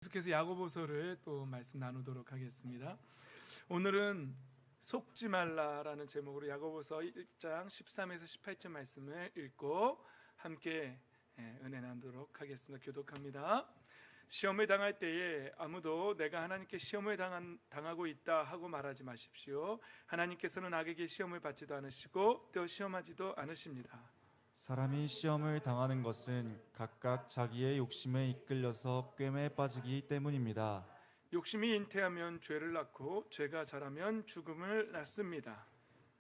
계속해서 야고보서를 또 말씀 나누도록 하겠습니다. 오늘은 속지 말라라는 제목으로 야고보서 1장 13에서 18절 말씀을 읽고 함께 은혜 나누도록 하겠습니다. 교독합니다. 시험을 당할 때에 아무도 내가 하나님께 시험을 당하고 있다 하고 말하지 마십시오. 하나님께서는 악에게 시험을 받지도 않으시고 또 시험하지도 않으십니다. 사람이 시험을 당하는 것은 각각 자기의 욕심에 이끌려서 꿰매에 빠지기 때문입니다. 욕심이 잉태하면 죄를 낳고 죄가 자라면 죽음을 낳습니다.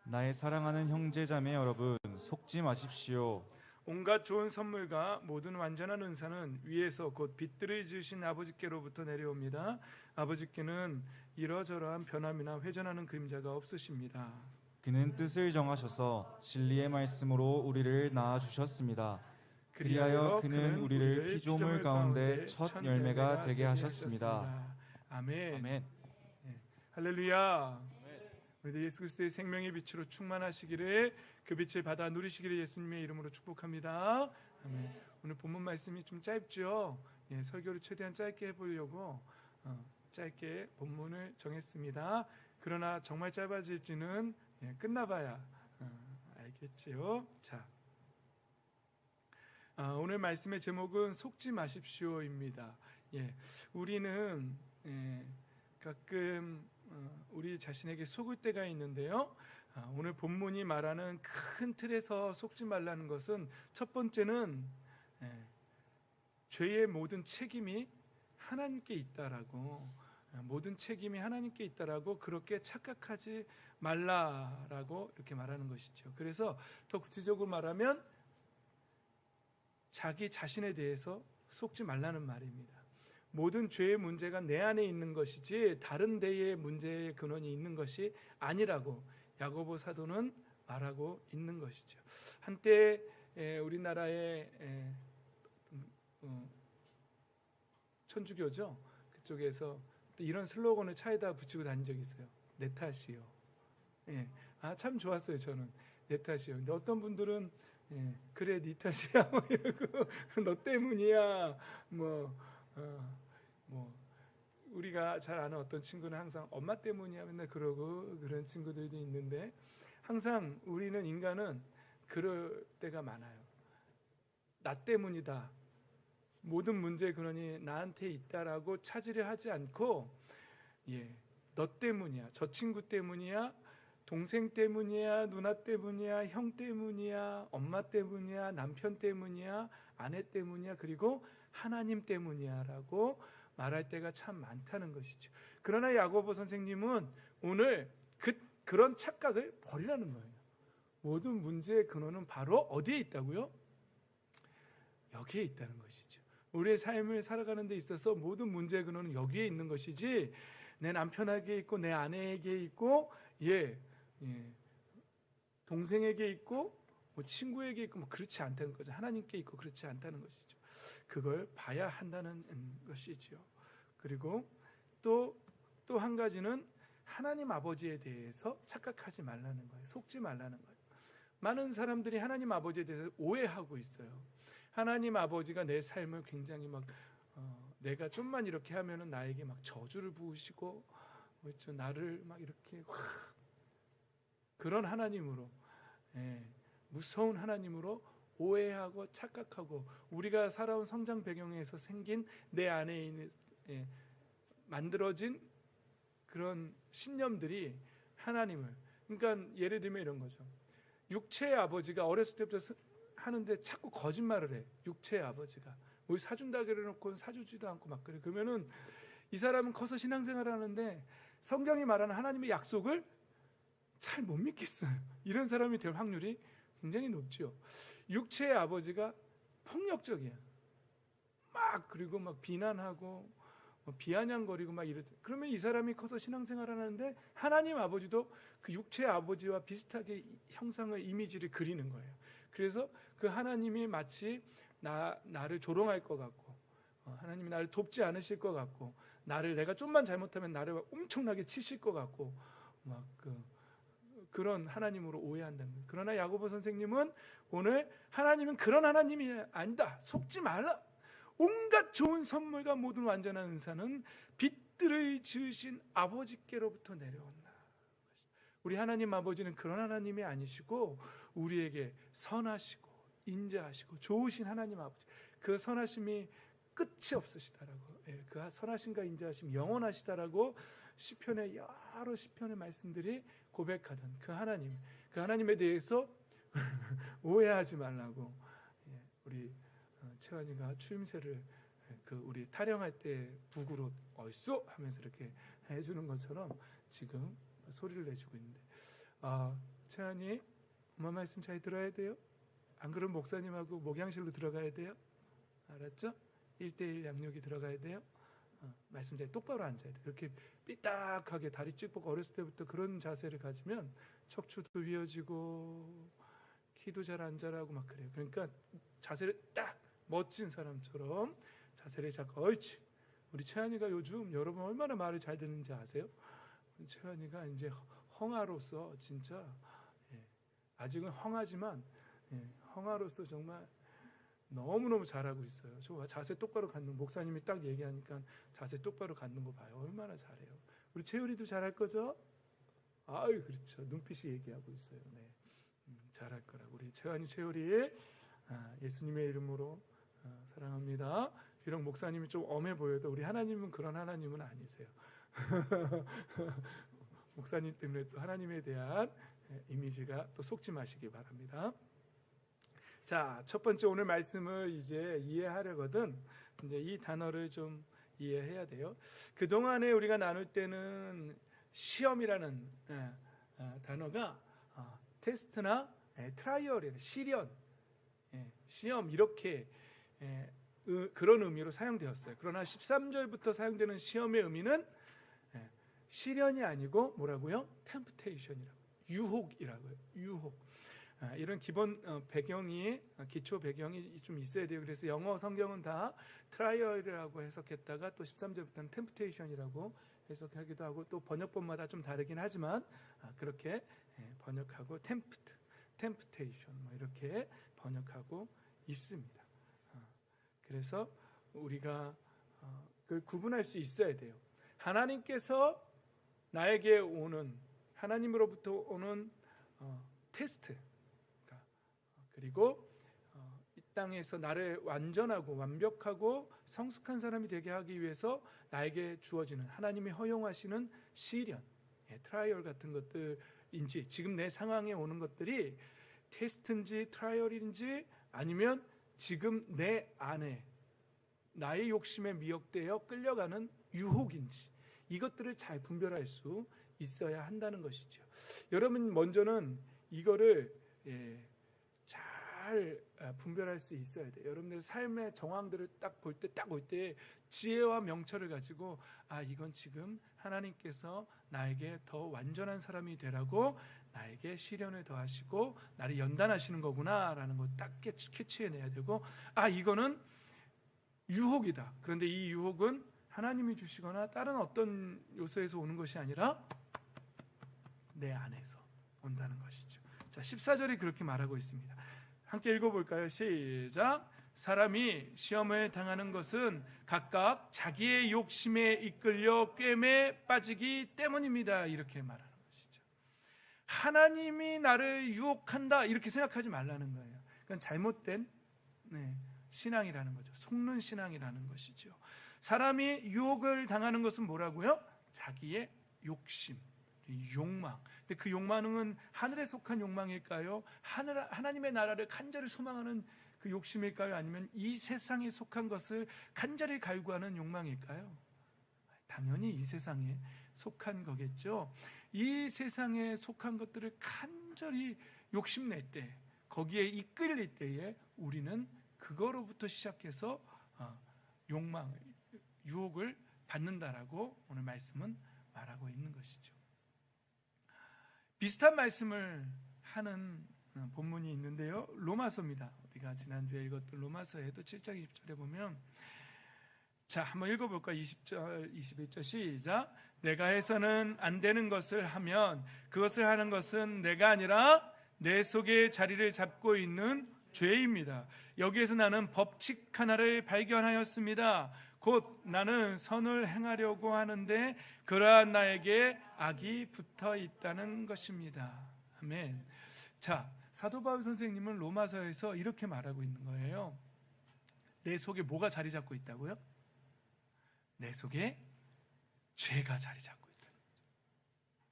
나의 사랑하는 형제자매 여러분, 속지 마십시오. 온갖 좋은 선물과 모든 완전한 은사는 위에서 곧 빛들을 지으신 아버지께로부터 내려옵니다. 아버지께는 이러저러한 변함이나 회전하는 그림자가 없으십니다. 그는 뜻을 정하셔서 진리의 말씀으로 우리를 낳아주셨습니다. 그리하여 그는 우리를 피조물 가운데 첫 열매가 되게 하셨습니다. 아멘. 아멘. 할렐루야. 우리 예수 그리스도의 생명의 빛으로 충만하시기를, 그 빛을 받아 누리시기를 예수님의 이름으로 축복합니다. 아멘. 오늘 본문 말씀이 좀 짧죠. 설교를 최대한 짧게 해보려고 짧게 본문을 정했습니다. 그러나 정말 짧아질지는 끝나봐야 알겠지요. 자, 오늘 말씀의 제목은 속지 마십시오입니다. 우리는 가끔 우리 자신에게 속을 때가 있는데요. 오늘 본문이 말하는 큰 틀에서 속지 말라는 것은, 첫 번째는 죄의 모든 책임이 하나님께 있다라고, 모든 책임이 하나님께 있다라고 그렇게 착각하지 말라라고 이렇게 말하는 것이죠. 그래서 더 구체적으로 말하면 자기 자신에 대해서 속지 말라는 말입니다. 모든 죄의 문제가 내 안에 있는 것이지 다른 데에 문제의 근원이 있는 것이 아니라고 야고보 사도는 말하고 있는 것이죠. 한때 우리나라의 천주교죠. 그쪽에서 이런 슬로건을 차에다 붙이고 다닌 적이 있어요. 내 탓이요. 참 좋았어요. 저는 내 탓이요. 근데 어떤 분들은 그래 네 탓이야 뭐 이러고 너 때문이야 뭐 우리가 잘 아는 어떤 친구는 항상 엄마 때문이야 맨날 그러고, 그런 친구들도 있는데, 항상 우리는 인간은 그럴 때가 많아요. 나 때문이다, 모든 문제의 근원이 나한테 있다라고 찾으려 하지 않고, 너 때문이야, 저 친구 때문이야, 동생 때문이야, 누나 때문이야, 형 때문이야, 엄마 때문이야, 남편 때문이야, 아내 때문이야, 그리고 하나님 때문이야 라고 말할 때가 참 많다는 것이죠. 그러나 야고보 선생님은 오늘 그런 착각을 버리라는 거예요. 모든 문제의 근원은 바로 어디에 있다고요? 여기에 있다는 것이죠. 우리의 삶을 살아가는 데 있어서 모든 문제의 근원은 여기에 있는 것이지, 내 남편에게 있고 내 아내에게 있고 동생에게 있고 친구에게 있고 그렇지 않다는 거죠. 하나님께 있고 그렇지 않다는 것이죠. 그걸 봐야 한다는 것이죠. 그리고 또 한 가지는 하나님 아버지에 대해서 착각하지 말라는 거예요. 속지 말라는 거예요. 많은 사람들이 하나님 아버지에 대해서 오해하고 있어요. 하나님 아버지가 내 삶을 굉장히 내가 좀만 이렇게 하면은 나에게 저주를 부으시고 나를 이렇게 그런 하나님으로, 무서운 하나님으로 오해하고 착각하고, 우리가 살아온 성장 배경에서 생긴 내 안에 있는 만들어진 그런 신념들이 하나님을, 그러니까 예를 들면 이런 거죠. 육체의 아버지가 어렸을 때부터 하는데 자꾸 거짓말을 해. 육체의 아버지가 뭐 사준다 그래놓고 사주지도 않고 그래. 그러면은 이 사람은 커서 신앙생활을 하는데 성경이 말하는 하나님의 약속을 잘 못 믿겠어요. 이런 사람이 될 확률이 굉장히 높죠. 육체의 아버지가 폭력적이야. 그리고 비난하고 비아냥거리고 이럴 때, 그러면 이 사람이 커서 신앙생활을 하는데 하나님 아버지도 그 육체의 아버지와 비슷하게 형상의 이미지를 그리는 거예요. 그래서 그 하나님이 마치 나를 조롱할 것 같고, 하나님이 나를 돕지 않으실 것 같고, 내가 좀만 잘못하면 나를 엄청나게 치실 것 같고 그런 하나님으로 오해한다는 거예요. 그러나 야고보 선생님은 오늘 하나님은 그런 하나님이 아니다, 속지 말라, 온갖 좋은 선물과 모든 완전한 은사는 빛들을 지으신 아버지께로부터 내려온다. 우리 하나님 아버지는 그런 하나님이 아니시고 우리에게 선하시고 인자하시고 좋으신 하나님 아버지, 그 선하심이 끝이 없으시다라고, 그 선하심과 인자하심이 영원하시다라고 시편의 여러 시편의 말씀들이 고백하던 그 하나님, 그 하나님에 대해서 오해하지 말라고 우리 채환이가 추임새를 그 우리 타령할 때 북으로 얼쏘 하면서 이렇게 해주는 것처럼 지금 소리를 내주고 있는데, 채환이 엄마 말씀 잘 들어야 돼요. 안 그러면 목사님하고 목양실로 들어가야 돼요. 알았죠? 1:1 양육이 들어가야 돼요. 말씀 잘 똑바로 앉아야 돼. 그렇게 삐딱하게 다리 쭉 뻗고 어렸을 때부터 그런 자세를 가지면 척추도 휘어지고 키도 잘 안 자라고 막 그래요. 그러니까 자세를 딱 멋진 사람처럼 자세를 잡고, 옳지. 우리 채환이가 요즘 여러분 얼마나 말을 잘 듣는지 아세요? 채환이가 이제 헝아로서 진짜, 아직은 헝하지만 헝아로서 정말 너무너무 잘하고 있어요. 저 자세 똑바로 갖는, 목사님이 딱 얘기하니까 자세 똑바로 갖는 거 봐요. 얼마나 잘해요. 우리 채율이도 잘할 거죠? 아유, 그렇죠. 눈빛이 얘기하고 있어요. 네. 잘할 거라고. 우리 채환이, 채율이 예수님의 이름으로 사랑합니다. 비록 목사님이 좀 엄해 보여도 우리 하나님은 그런 하나님은 아니세요. 목사님 때문에 또 하나님에 대한 이미지가 또 속지 마시기 바랍니다. 자, 첫 번째 오늘 말씀을 이제 이해하려거든 이제 이 단어를 좀 이해해야 돼요. 그 동안에 우리가 나눌 때는 시험이라는 단어가 테스트나 트라이얼이나 시련, 시험 이렇게 그런 의미로 사용되었어요. 그러나 13절부터 사용되는 시험의 의미는 시련이 아니고 뭐라고요? 템프테이션이라고, 유혹이라고요. 유혹. 이런 기본 배경이, 기초 배경이 좀 있어야 돼요. 그래서 영어 성경은 다 트라이얼이라고 해석했다가 또 13절부터는 템프테이션이라고 해석하기도 하고, 또 번역본마다 좀 다르긴 하지만 그렇게 번역하고 템프테이션 뭐 이렇게 번역하고 있습니다. 그래서 우리가 그 구분할 수 있어야 돼요. 하나님께서 나에게 오는, 하나님으로부터 오는 테스트, 그리고 이 땅에서 나를 완전하고 완벽하고 성숙한 사람이 되게 하기 위해서 나에게 주어지는, 하나님이 허용하시는 시련, 트라이얼 같은 것들인지, 지금 내 상황에 오는 것들이 테스트인지 트라이얼인지 아니면 지금 내 안에 나의 욕심에 미혹되어 끌려가는 유혹인지, 이것들을 잘 분별할 수 있어야 한다는 것이죠. 여러분 먼저는 이거를 잘 분별할 수 있어야 돼요. 여러분들 삶의 정황들을 딱 볼 때 지혜와 명철을 가지고, 이건 지금 하나님께서 나에게 더 완전한 사람이 되라고 나에게 시련을 더하시고 나를 연단하시는 거구나라는 걸 딱 캐치해내야 되고, 이거는 유혹이다. 그런데 이 유혹은 하나님이 주시거나 다른 어떤 요소에서 오는 것이 아니라 내 안에서 온다는 것이죠. 자, 14절이 그렇게 말하고 있습니다. 함께 읽어볼까요? 시작. 사람이 시험을 당하는 것은 각각 자기의 욕심에 이끌려 꿰매 빠지기 때문입니다. 이렇게 말하는 것이죠. 하나님이 나를 유혹한다 이렇게 생각하지 말라는 거예요. 그건 잘못된 신앙이라는 거죠. 속는 신앙이라는 것이죠. 사람이 유혹을 당하는 것은 뭐라고요? 자기의 욕심, 욕망. 근데 그 욕망은 하늘에 속한 욕망일까요? 하나님의 나라를 간절히 소망하는 그 욕심일까요? 아니면 이 세상에 속한 것을 간절히 갈구하는 욕망일까요? 당연히 이 세상에 속한 거겠죠. 이 세상에 속한 것들을 간절히 욕심낼 때, 거기에 이끌릴 때에 우리는 그거로부터 시작해서 욕망, 유혹을 받는다라고 오늘 말씀은 말하고 있는 것이죠. 비슷한 말씀을 하는 본문이 있는데요. 로마서입니다. 우리가 지난주에 읽었던 로마서에도 7장 20절에 보면, 자, 한번 읽어볼까? 20절, 21절 시작. 내가 해서는 안 되는 것을 하면 그것을 하는 것은 내가 아니라 내 속에 자리를 잡고 있는 죄입니다. 여기에서 나는 법칙 하나를 발견하였습니다. 곧 나는 선을 행하려고 하는데 그러한 나에게 악이 붙어 있다는 것입니다. 아멘. 자, 사도 바울 선생님은 로마서에서 이렇게 말하고 있는 거예요. 내 속에 뭐가 자리 잡고 있다고요? 내 속에 죄가 자리 잡고 있다는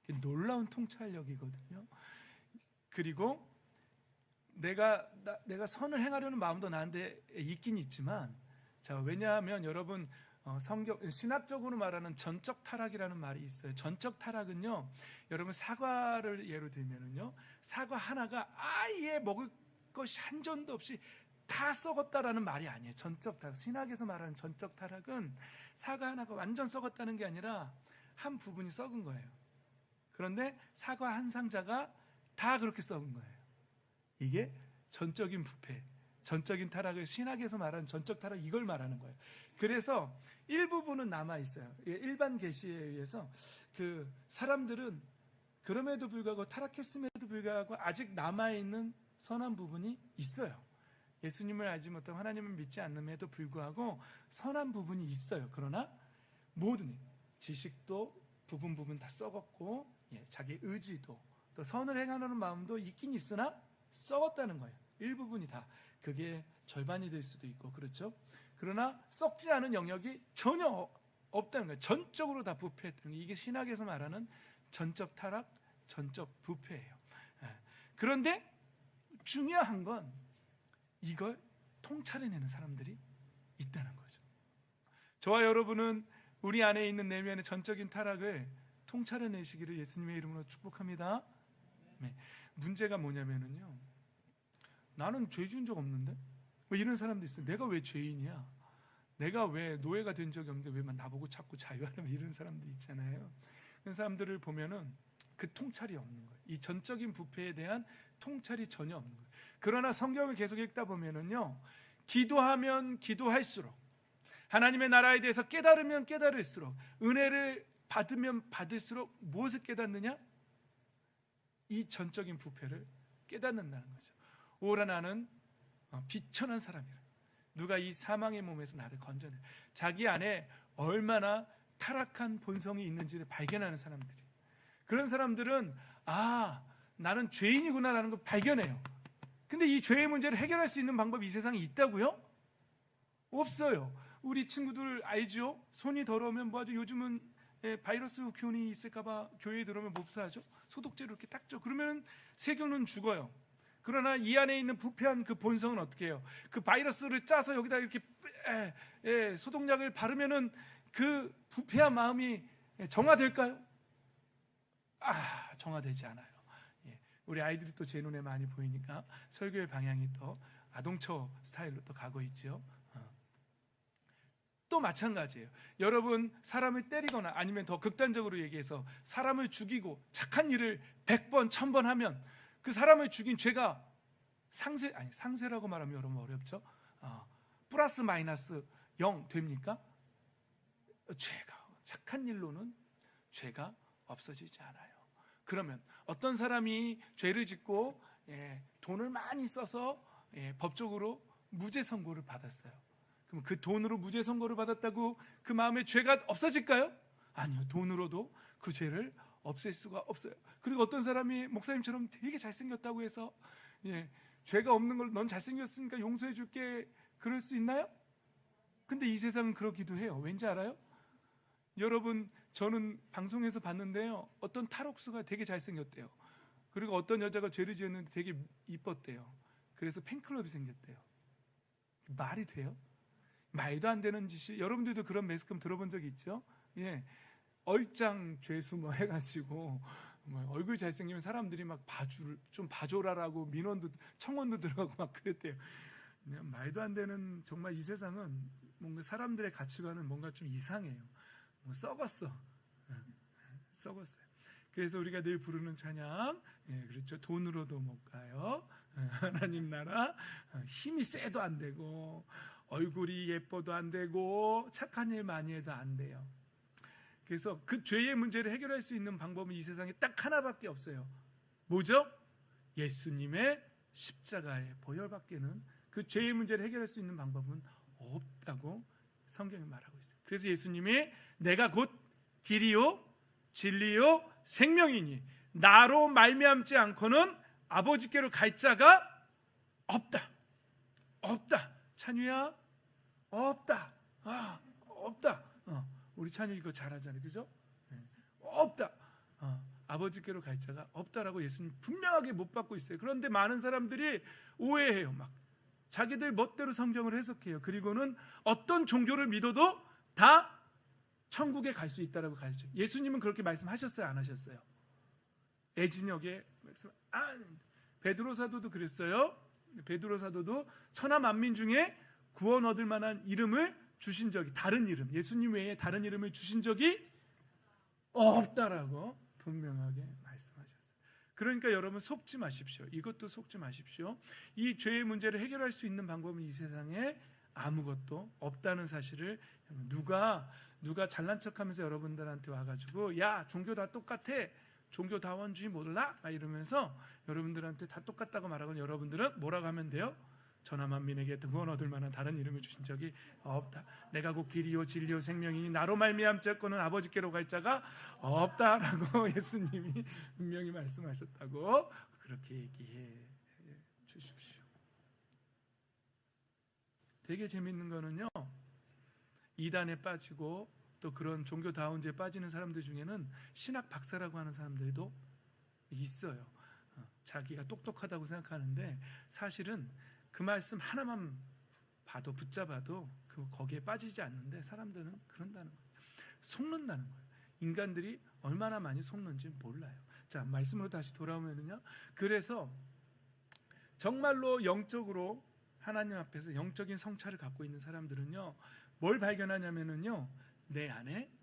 거죠. 놀라운 통찰력이거든요. 그리고 내가 선을 행하려는 마음도 나한테 있긴 있지만, 자, 왜냐하면 여러분 성경 신학적으로 말하는 전적 타락이라는 말이 있어요. 전적 타락은요, 여러분 사과를 예로 들면은요, 사과 하나가 아예 먹을 것이 한 점도 없이 다 썩었다라는 말이 아니에요. 전적 타락. 신학에서 말하는 전적 타락은 사과 하나가 완전 썩었다는 게 아니라 한 부분이 썩은 거예요. 그런데 사과 한 상자가 다 그렇게 썩은 거예요. 이게 전적인 부패, 전적인 타락을 신학에서 말하는 전적 타락, 이걸 말하는 거예요. 그래서 일부분은 남아 있어요. 일반 계시에 의해서 그 사람들은 그럼에도 불구하고, 타락했음에도 불구하고 아직 남아 있는 선한 부분이 있어요. 예수님을 알지 못하고 하나님을 믿지 않음에도 불구하고 선한 부분이 있어요. 그러나 모든 지식도 부분 다 썩었고, 자기 의지도 또 선을 행하려는 마음도 있긴 있으나 썩었다는 거예요. 일부분이 다. 그게 절반이 될 수도 있고, 그렇죠? 그러나 썩지 않은 영역이 전혀 없다는 거예요. 전적으로 다 부패했다는 거예요. 이게 신학에서 말하는 전적 타락, 전적 부패예요. 그런데 중요한 건 이걸 통찰해내는 사람들이 있다는 거죠. 저와 여러분은 우리 안에 있는 내면의 전적인 타락을 통찰해내시기를 예수님의 이름으로 축복합니다. 네. 문제가 뭐냐면은요, 나는 죄 지은 적 없는데? 뭐 이런 사람도 있어요. 내가 왜 죄인이야? 내가 왜 노예가 된 적이 없는데 왜 나보고 자꾸 자유하라면, 이런 사람도 있잖아요. 그런 사람들을 보면은 그 통찰이 없는 거예요. 이 전적인 부패에 대한 통찰이 전혀 없는 거예요. 그러나 성경을 계속 읽다 보면은요, 기도하면 기도할수록, 하나님의 나라에 대해서 깨달으면 깨달을수록, 은혜를 받으면 받을수록 무엇을 깨닫느냐? 이 전적인 부패를 깨닫는다는 거죠. 오라 나는 비천한 사람이라. 누가 이 사망의 몸에서 나를 건져내. 자기 안에 얼마나 타락한 본성이 있는지를 발견하는 사람들이. 그런 사람들은 나는 죄인이구나라는 걸 발견해요. 근데 이 죄의 문제를 해결할 수 있는 방법이 이 세상에 있다고요? 없어요. 우리 친구들 알죠? 손이 더러우면 뭐하죠? 요즘은 바이러스 균이 있을까봐 교회에 들어오면 몹사하죠? 소독제로 이렇게 닦죠. 그러면 세균은 죽어요. 그러나 이 안에 있는 부패한 그 본성은 어떻게 해요? 그 바이러스를 짜서 여기다 이렇게 소독약을 바르면은 그 부패한 마음이 정화될까요? 정화되지 않아요. 우리 아이들이 또 제 눈에 많이 보이니까 설교의 방향이 또 아동처 스타일로 또 가고 있죠. 또 마찬가지예요. 여러분, 사람을 때리거나 아니면 더 극단적으로 얘기해서 사람을 죽이고 착한 일을 100번, 1000번 하면 그 사람을 죽인 죄가 상쇄라고 말하면 여러분 어렵죠? 플러스 마이너스 0 됩니까? 착한 일로는 죄가 없어지지 않아요. 그러면 어떤 사람이 죄를 짓고 돈을 많이 써서 법적으로 무죄 선고를 받았어요. 그럼 그 돈으로 무죄 선고를 받았다고 그 마음에 죄가 없어질까요? 아니요. 돈으로도 그 죄를 없앨 수가 없어요. 그리고 어떤 사람이 목사님처럼 되게 잘생겼다고 해서 죄가 없는 걸 넌 잘생겼으니까 용서해 줄게, 그럴 수 있나요? 근데 이 세상은 그러기도 해요. 왠지 알아요? 여러분, 저는 방송에서 봤는데요, 어떤 탈옥수가 되게 잘생겼대요. 그리고 어떤 여자가 죄를 지었는데 되게 이뻤대요. 그래서 팬클럽이 생겼대요. 말이 돼요? 말도 안 되는 짓이. 여러분들도 그런 매스컴 들어본 적 있죠? 얼짱 죄수 뭐 해가지고 얼굴 잘생기면 사람들이 막 좀 봐줘라라고 민원도 청원도 들어가고 막 그랬대요. 그냥 말도 안 되는, 정말 이 세상은 뭔가 사람들의 가치관은 뭔가 좀 이상해요. 썩었어요. 그래서 우리가 늘 부르는 찬양, 그렇죠. 돈으로도 못 가요. 하나님 나라, 힘이 세도 안 되고 얼굴이 예뻐도 안 되고 착한 일 많이 해도 안 돼요. 그래서 그 죄의 문제를 해결할 수 있는 방법은 이 세상에 딱 하나밖에 없어요. 뭐죠? 예수님의 십자가의 보혈밖에는 그 죄의 문제를 해결할 수 있는 방법은 없다고 성경이 말하고 있어요. 그래서 예수님이 내가 곧 길이요 진리요 생명이니 나로 말미암지 않고는 아버지께로 갈 자가 없다. 없다. 찬유야, 없다. 없다. 우리 찬유 이거 잘하잖아요, 그죠? 없다. 아버지께로 갈 자가 없다라고 예수님 분명하게 못 받고 있어요. 그런데 많은 사람들이 오해해요. 막 자기들 멋대로 성경을 해석해요. 그리고는 어떤 종교를 믿어도 다 천국에 갈 수 있다라고 가르쳐. 예수님은 그렇게 말씀하셨어요, 안 하셨어요? 애진역에 말씀 베드로 사도도 그랬어요. 베드로 사도도 천하 만민 중에 구원 얻을 만한 이름을 주신 적이, 다른 이름, 예수님 외에 다른 이름을 주신 적이 없다라고 분명하게 말씀하셨어요. 그러니까 여러분 속지 마십시오. 이것도 속지 마십시오. 이 죄의 문제를 해결할 수 있는 방법은 이 세상에 아무것도 없다는 사실을, 누가 잘난 척하면서 여러분들한테 와가지고 야 종교 다 똑같아, 종교다원주의 몰라? 막 이러면서 여러분들한테 다 똑같다고 말하고 여러분들은 뭐라고 하면 돼요? 천하 만민에게 구원 얻을 만한 다른 이름을 주신 적이 없다. 내가 곧 길이요 진리요 생명이니 나로 말미암지 않고는 아버지께로 갈 자가 없다라고 예수님이 분명히 말씀하셨다고 그렇게 얘기해 주십시오. 되게 재밌는 거는요, 이단에 빠지고 또 그런 종교다운제에 빠지는 사람들 중에는 신학 박사라고 하는 사람들도 있어요. 자기가 똑똑하다고 생각하는데 사실은 그 말씀 하나만 봐도 붙잡아도 거기에 빠지지 않는데 사람들은 그런다는 거예요. 속는다는 거예요. 인간들이 얼마나 많이 속는지 몰라요. 자, 말씀으로 다시 돌아오면요, 그래서 정말로 영적으로 하나님 앞에서 영적인 성찰을 갖고 있는 사람들은요, 뭘 발견하냐면요, 내 안에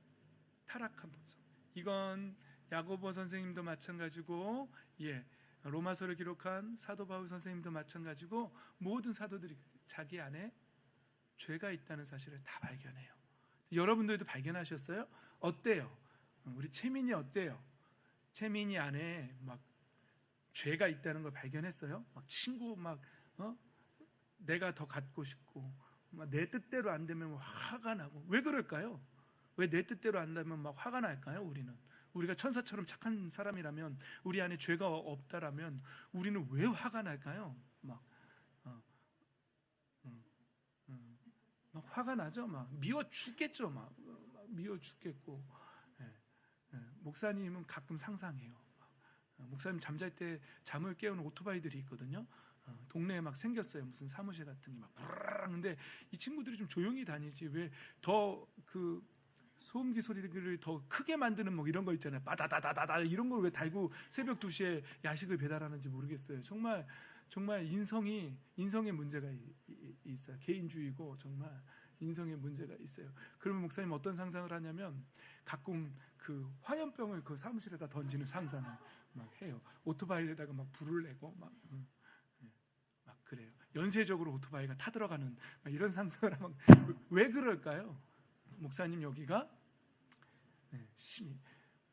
타락한 본성. 이건 야고보 선생님도 마찬가지고, 로마서를 기록한 사도 바울 선생님도 마찬가지고, 모든 사도들이 자기 안에 죄가 있다는 사실을 다 발견해요. 여러분들도 발견하셨어요? 어때요? 우리 채민이 어때요? 채민이 안에 막 죄가 있다는 걸 발견했어요? 막 친구 내가 더 갖고 싶고, 막 내 뜻대로 안 되면 화가 나고. 왜 그럴까요? 왜 내 뜻대로 안 되면 막 화가 날까요? 우리가 천사처럼 착한 사람이라면, 우리 안에 죄가 없다라면 우리는 왜 화가 날까요? 막 화가 나죠. 막 미워 죽겠죠. 막 미워 죽겠고. 목사님은 가끔 상상해요. 목사님 잠잘 때 잠을 깨우는 오토바이들이 있거든요. 동네에 막 생겼어요. 무슨 사무실 같은 게 막 부르르. 근데 이 친구들이 좀 조용히 다니지 왜 더 그 소음기 소리를 더 크게 만드는 뭐 이런 거 있잖아요. 빠다다다다다 이런 걸 왜 달고 새벽 2시에 야식을 배달하는지 모르겠어요. 정말 인성의 문제가 있어요. 개인주의고 정말 인성의 문제가 있어요. 그러면 목사님 어떤 상상을 하냐면 가끔 그 화염병을 그 사무실에다 던지는 상상을 막 해요. 오토바이에다가 막 불을 내고 막 그래요. 연쇄적으로 오토바이가 타들어가는 막 이런 상상을 하면 왜 그럴까요? 목사님 여기가 심히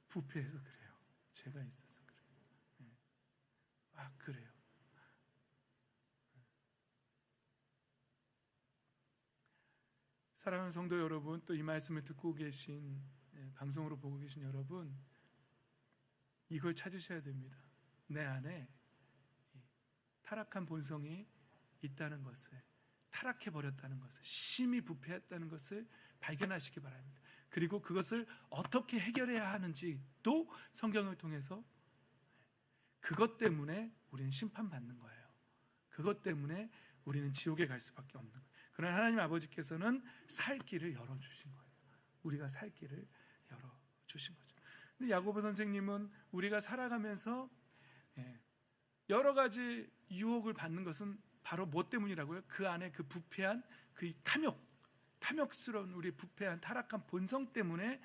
부패해서 그래요. 죄가 있어서 그래요. 그래요. 사랑하는 성도 여러분, 또 이 말씀을 듣고 계신, 방송으로 보고 계신 여러분, 이걸 찾으셔야 됩니다. 내 안에 타락한 본성이 있다는 것을, 타락해버렸다는 것을, 심히 부패했다는 것을 발견하시기 바랍니다. 그리고 그것을 어떻게 해결해야 하는지도 성경을 통해서, 그것 때문에 우리는 심판받는 거예요. 그것 때문에 우리는 지옥에 갈 수밖에 없는 거예요. 그러나 하나님 아버지께서는 살 길을 열어주신 거예요. 우리가 살 길을 열어주신 거죠. 근데 야고보 선생님은 우리가 살아가면서 여러 가지 유혹을 받는 것은 바로 뭐 때문이라고요? 그 안에 그 부패한 그 탐욕스러운 우리 부패한 타락한 본성 때문에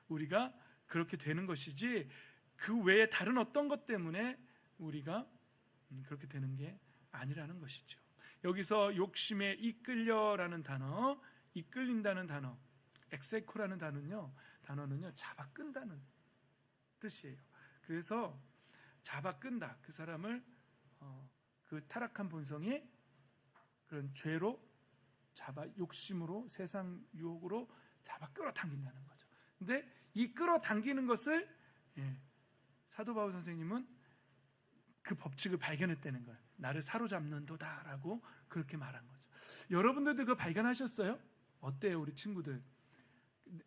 우리가 그렇게 되는 것이지, 그 외에 다른 어떤 것 때문에 우리가 그렇게 되는 게 아니라는 것이죠. 여기서 욕심에 이끌려라는 단어, 이끌린다는 단어, 엑세코라는 단어는요 잡아 끈다는 뜻이에요. 그래서 잡아 끈다, 그 사람을 그 타락한 본성이 그런 죄로 잡아 욕심으로 세상 유혹으로 잡아 끌어당긴다는 거죠. 근데 이 끌어당기는 것을 사도 바울 선생님은 그 법칙을 발견했다는 거예요. 나를 사로잡는도다라고 그렇게 말한 거죠. 여러분들도 그거 발견하셨어요? 어때요, 우리 친구들?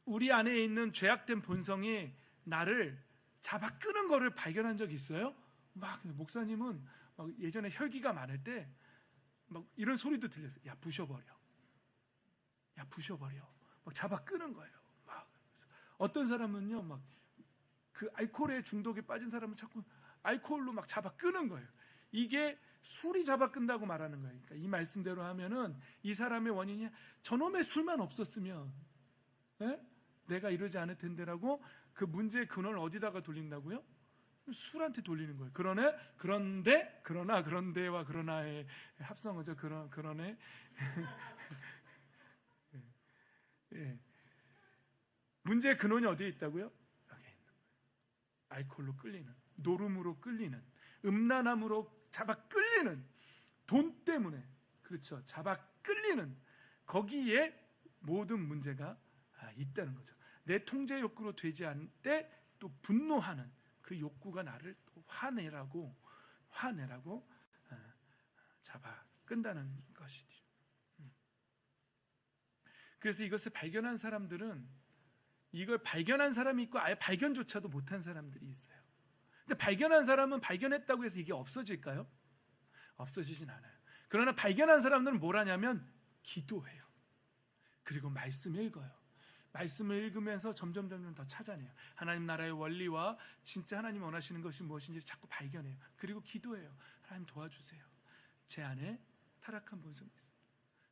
우리 안에 있는 죄악된 본성이 나를 잡아 끄는 거를 발견한 적 있어요? 막 목사님은 막 예전에 혈기가 많을 때 막 이런 소리도 들렸어요. 야, 부셔버려. 야, 부셔버려. 막 잡아 끄는 거예요. 막 어떤 사람은요, 막 그 알코올에 중독에 빠진 사람은 자꾸 알코올로 막 잡아 끄는 거예요. 이게 술이 잡아 끈다고 말하는 거예요. 그러니까 이 말씀대로 하면은 이 사람의 원인이 저놈의 술만 없었으면 내가 이러지 않을 텐데라고 그 문제의 근원을 어디다가 돌린다고요? 술한테 돌리는 거예요. 그런데와 그러나의 합성어죠. 그러네. 예. 문제의 근원이 어디에 있다고요? 여기 있는 거예요. 알코올로 끌리는, 노름으로 끌리는, 음란함으로 잡아 끌리는, 돈 때문에, 그렇죠, 잡아 끌리는 거기에 모든 문제가 있다는 거죠. 내 통제 욕구로 되지 않을 때 또 분노하는 그 욕구가 나를 또 화내라고 잡아 끈다는 것이죠. 그래서 이것을 발견한 사람들은, 이걸 발견한 사람이 있고 아예 발견조차도 못한 사람들이 있어요. 근데 발견한 사람은 발견했다고 해서 이게 없어질까요? 없어지진 않아요. 그러나 발견한 사람들은 뭘 하냐면 기도해요. 그리고 말씀 읽어요. 말씀을 읽으면서 점점 더 찾아내요. 하나님 나라의 원리와 진짜 하나님 원하시는 것이 무엇인지 자꾸 발견해요. 그리고 기도해요. 하나님 도와주세요. 제 안에 타락한 본성이 있어요.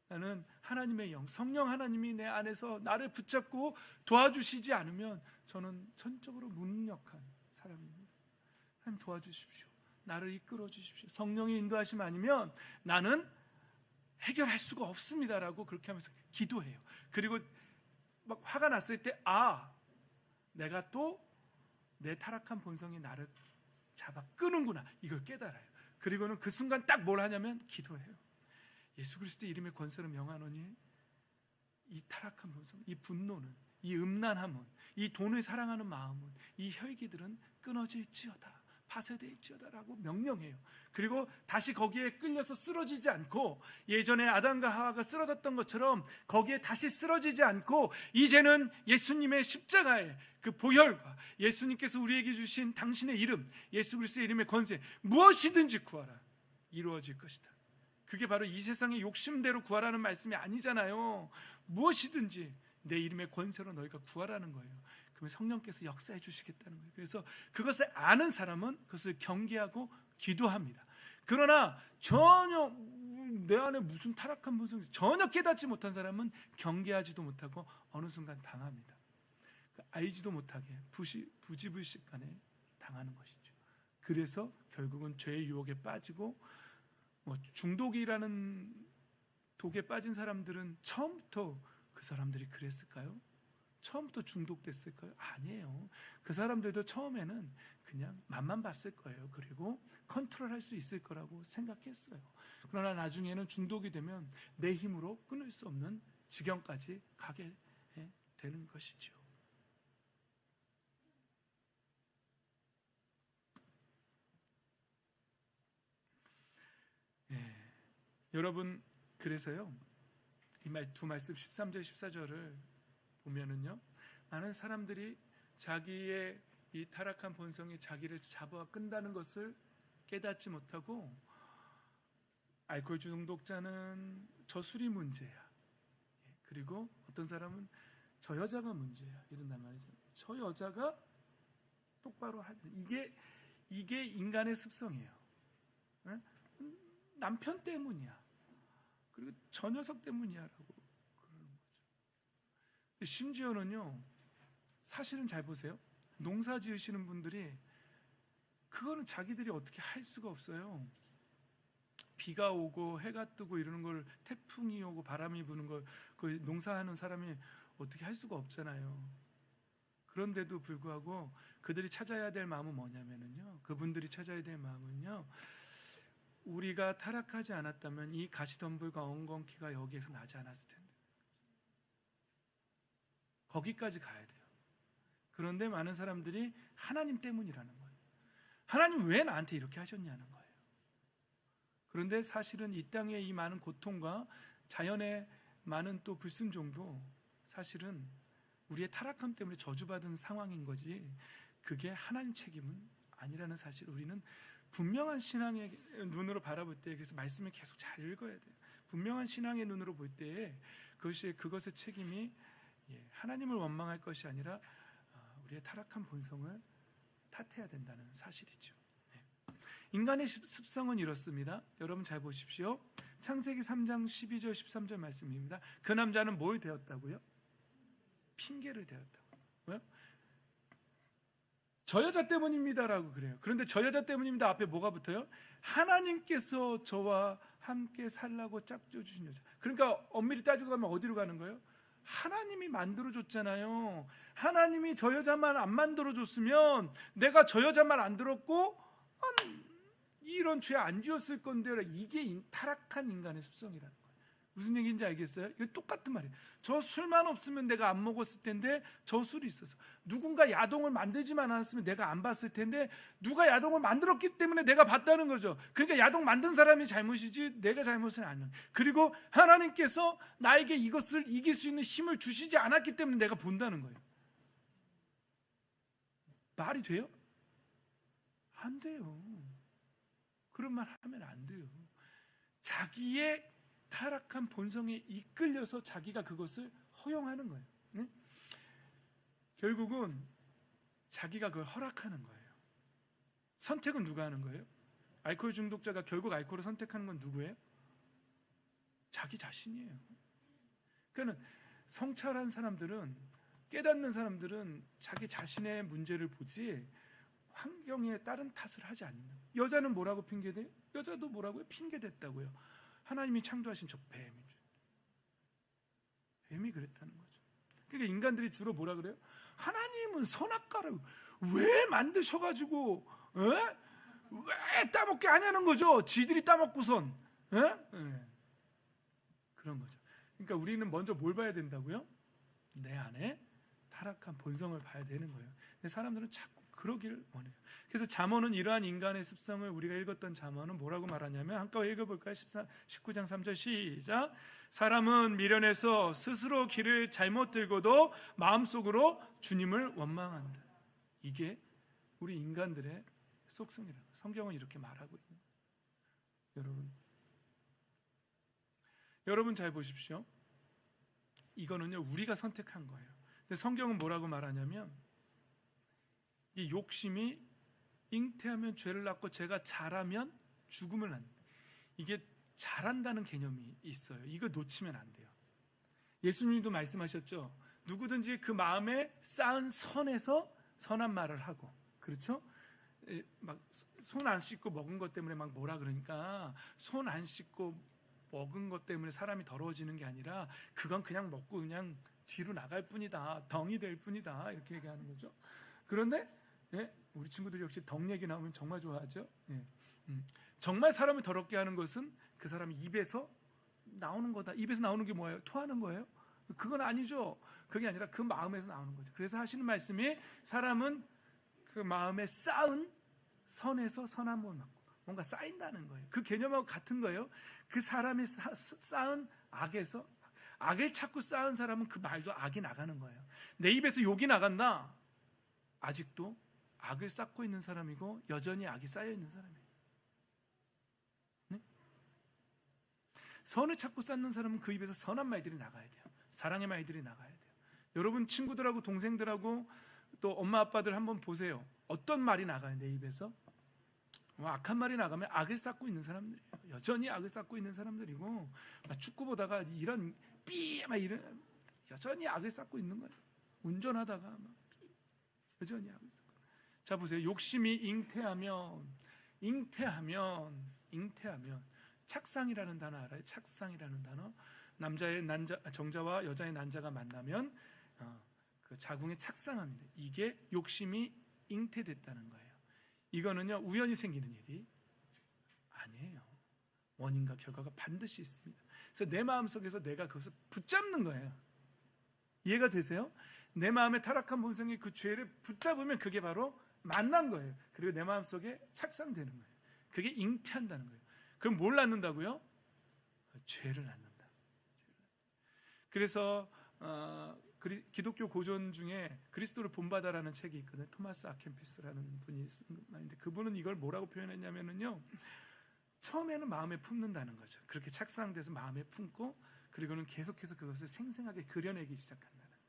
나는 하나님의 영, 성령 하나님이 내 안에서 나를 붙잡고 도와주시지 않으면 저는 전적으로 무능력한 사람입니다. 하나님 도와주십시오. 나를 이끌어 주십시오. 성령의 인도하심 아니면 나는 해결할 수가 없습니다라고 그렇게 하면서 기도해요. 그리고 막 화가 났을 때 내가 또 내 타락한 본성이 나를 잡아 끄는구나, 이걸 깨달아요. 그리고는 그 순간 딱 뭘 하냐면 기도해요. 예수 그리스도의 이름의 권세로 명하노니 이 타락한 본성, 이 분노는, 이 음란함은, 이 돈을 사랑하는 마음은, 이 혈기들은 끊어질지어다, 파쇄될지어다라고 명령해요. 그리고 다시 거기에 끌려서 쓰러지지 않고, 예전에 아담과 하와가 쓰러졌던 것처럼 거기에 다시 쓰러지지 않고, 이제는 예수님의 십자가의 그 보혈과 예수님께서 우리에게 주신 당신의 이름, 예수 그리스도의 이름의 권세, 무엇이든지 구하라, 이루어질 것이다. 그게 바로 이 세상의 욕심대로 구하라는 말씀이 아니잖아요. 무엇이든지 내 이름의 권세로 너희가 구하라는 거예요. 그러면 성령께서 역사해 주시겠다는 거예요. 그래서 그것을 아는 사람은 그것을 경계하고 기도합니다. 그러나 전혀 내 안에 무슨 타락한 본성이 전혀 깨닫지 못한 사람은 경계하지도 못하고 어느 순간 당합니다. 알지도 못하게 부지불식간에 당하는 것이죠. 그래서 결국은 죄의 유혹에 빠지고, 중독이라는 독에 빠진 사람들은 처음부터 그 사람들이 그랬을까요? 처음부터 중독됐을까요? 아니에요. 그 사람들도 처음에는 그냥 맛만 봤을 거예요. 그리고 컨트롤할 수 있을 거라고 생각했어요. 그러나 나중에는 중독이 되면 내 힘으로 끊을 수 없는 지경까지 가게 되는 것이죠. 여러분, 그래서요, 이 두 말씀 13절 14절을 보면은요, 많은 사람들이 자기의 이 타락한 본성이 자기를 잡아 끈다는 것을 깨닫지 못하고, 알코올 중독자는 저 술이 문제야, 그리고 어떤 사람은 저 여자가 문제야 이런단 말이죠. 저 여자가 똑바로 하지, 이게 인간의 습성이에요. 남편 때문이야, 그리고 저 녀석 때문이야라고 그러는 거죠. 심지어는요, 사실은 잘 보세요. 농사 지으시는 분들이 그거는 자기들이 어떻게 할 수가 없어요. 비가 오고 해가 뜨고 이러는 걸, 태풍이 오고 바람이 부는 걸 그 농사하는 사람이 어떻게 할 수가 없잖아요. 그런데도 불구하고 그들이 찾아야 될 마음은 뭐냐면요, 그분들이 찾아야 될 마음은요, 우리가 타락하지 않았다면 이 가시덤불과 엉겅퀴가 여기에서 나지 않았을 텐데. 거기까지 가야 돼요. 그런데 많은 사람들이 하나님 때문이라는 거예요. 하나님 왜 나한테 이렇게 하셨냐는 거예요. 그런데 사실은 이 땅의 이 많은 고통과 자연의 많은 또 불순종도 사실은 우리의 타락함 때문에 저주받은 상황인 거지, 그게 하나님 책임은 아니라는 사실을 우리는 분명한 신앙의 눈으로 바라볼 때, 그래서 말씀을 계속 잘 읽어야 돼요. 분명한 신앙의 눈으로 볼 때에 그것의 책임이 하나님을 원망할 것이 아니라 우리의 타락한 본성을 탓해야 된다는 사실이죠. 인간의 습성은 이렇습니다. 여러분 잘 보십시오. 창세기 3장 12절 13절 말씀입니다. 그 남자는 뭘 되었다고요? 핑계를 대었다고. 왜요? 저 여자 때문입니다라고 그래요. 그런데 저 여자 때문입니다 앞에 뭐가 붙어요? 하나님께서 저와 함께 살라고 짝져 주신 여자. 그러니까 엄밀히 따지고 가면 어디로 가는 거예요? 하나님이 만들어줬잖아요. 하나님이 저 여자만 안 만들어줬으면 내가 저 여자 말 안 들었고 이런 죄 안 지었을 건데, 이게 타락한 인간의 습성이라는 거예요. 무슨 얘기인지 알겠어요? 이거 똑같은 말이에요. 저 술만 없으면 내가 안 먹었을 텐데 저 술이 있어서, 누군가 야동을 만들지만 않았으면 내가 안 봤을 텐데 누가 야동을 만들었기 때문에 내가 봤다는 거죠. 그러니까 야동 만든 사람이 잘못이지 내가 잘못은 아니에요. 그리고 하나님께서 나에게 이것을 이길 수 있는 힘을 주시지 않았기 때문에 내가 본다는 거예요. 말이 돼요? 안 돼요. 그런 말 하면 안 돼요. 자기의 타락한 본성에 이끌려서 자기가 그것을 허용하는 거예요. 네? 결국은 자기가 그걸 허락하는 거예요. 선택은 누가 하는 거예요? 알코올 중독자가 결국 알코올을 선택하는 건 누구예요? 자기 자신이에요. 그러니까 성찰한 사람들은, 깨닫는 사람들은 자기 자신의 문제를 보지 환경에 다른 탓을 하지 않는. 여자는 뭐라고 핑계대요? 여자도 뭐라고요? 핑계댔다고요. 하나님이 창조하신 저 뱀이죠. 뱀이 그랬다는 거죠. 그러니까 인간들이 주로 뭐라 그래요? 하나님은 선악과를 왜 만드셔가지고 왜 따먹게 하냐는 거죠. 지들이 따먹고선 그런 거죠. 그러니까 우리는 먼저 뭘 봐야 된다고요? 내 안에 타락한 본성을 봐야 되는 거예요. 근데 사람들은 자꾸 그러길 원해요. 그래서 잠언은 이러한 인간의 습성을, 우리가 읽었던 잠언은 뭐라고 말하냐면, 한꺼번에 읽어볼까요? 19장 3절 시작. 사람은 미련해서 스스로 길을 잘못 들고도 마음속으로 주님을 원망한다. 이게 우리 인간들의 속성이라고 성경은 이렇게 말하고 있는 거예요. 여러분 잘 보십시오. 이거는요 우리가 선택한 거예요. 근데 성경은 뭐라고 말하냐면, 이 욕심이 잉태하면 죄를 낳고 죄가 자라면 죽음을 낳는, 이게 자란다는 개념이 있어요. 이거 놓치면 안 돼요. 예수님도 말씀하셨죠. 누구든지 그 마음에 쌓은 선에서 선한 말을 하고, 그렇죠? 막 손 안 씻고 먹은 것 때문에 막 뭐라 그러니까, 손 안 씻고 먹은 것 때문에 사람이 더러워지는 게 아니라 그건 그냥 먹고 그냥 뒤로 나갈 뿐이다, 덩이 될 뿐이다, 이렇게 얘기하는 거죠. 그런데 우리 친구들 역시 덩 얘기 나오면 정말 좋아하죠. 정말 사람을 더럽게 하는 것은 그 사람이 입에서 나오는 거다. 입에서 나오는 게 뭐예요? 토하는 거예요? 그건 아니죠. 그게 아니라 그 마음에서 나오는 거죠. 그래서 하시는 말씀이, 사람은 그 마음에 쌓은 선에서 선함을 받고, 뭔가 쌓인다는 거예요. 그 개념하고 같은 거예요. 그 사람이 쌓은 악에서, 악을 찾고 쌓은 사람은 그 말도 악이 나가는 거예요. 내 입에서 욕이 나간다. 아직도 악을 쌓고 있는 사람이고 여전히 악이 쌓여 있는 사람이에요. 네? 선을 찾고 쌓는 사람은 그 입에서 선한 말들이 나가야 돼요. 사랑의 말들이 나가야 돼요. 여러분 친구들하고 동생들하고 또 엄마 아빠들 한번 보세요. 어떤 말이 나가요? 내 입에서 악한 말이 나가면 악을 쌓고 있는 사람들이에요. 여전히 악을 쌓고 있는 사람들이고, 축구 보다가 이런 이런 여전히 악을 쌓고 있는 거예요. 운전하다가 여전히 악을 쌓고. 자 보세요. 욕심이 잉태하면 착상이라는 단어 알아요? 착상이라는 단어. 남자의 정자와 여자의 난자가 만나면 그 자궁에 착상합니다. 이게 욕심이 잉태됐다는 거예요. 이거는요 우연히 생기는 일이 아니에요. 원인과 결과가 반드시 있습니다. 그래서 내 마음속에서 내가 그것을 붙잡는 거예요. 이해가 되세요? 내 마음의 타락한 본성이 그 죄를 붙잡으면 그게 바로 만난 거예요. 그리고 내 마음속에 착상되는 거예요. 그게 잉태한다는 거예요. 그럼 뭘 낳는다고요? 죄를 낳는다. 그래서 기독교 고전 중에 그리스도를 본받아라는 책이 있거든요. 토마스 아켄피스라는 분이 쓴 말인데, 그분은 이걸 뭐라고 표현했냐면요, 처음에는 마음에 품는다는 거죠. 그렇게 착상돼서 마음에 품고, 그리고는 계속해서 그것을 생생하게 그려내기 시작한다는 거예요.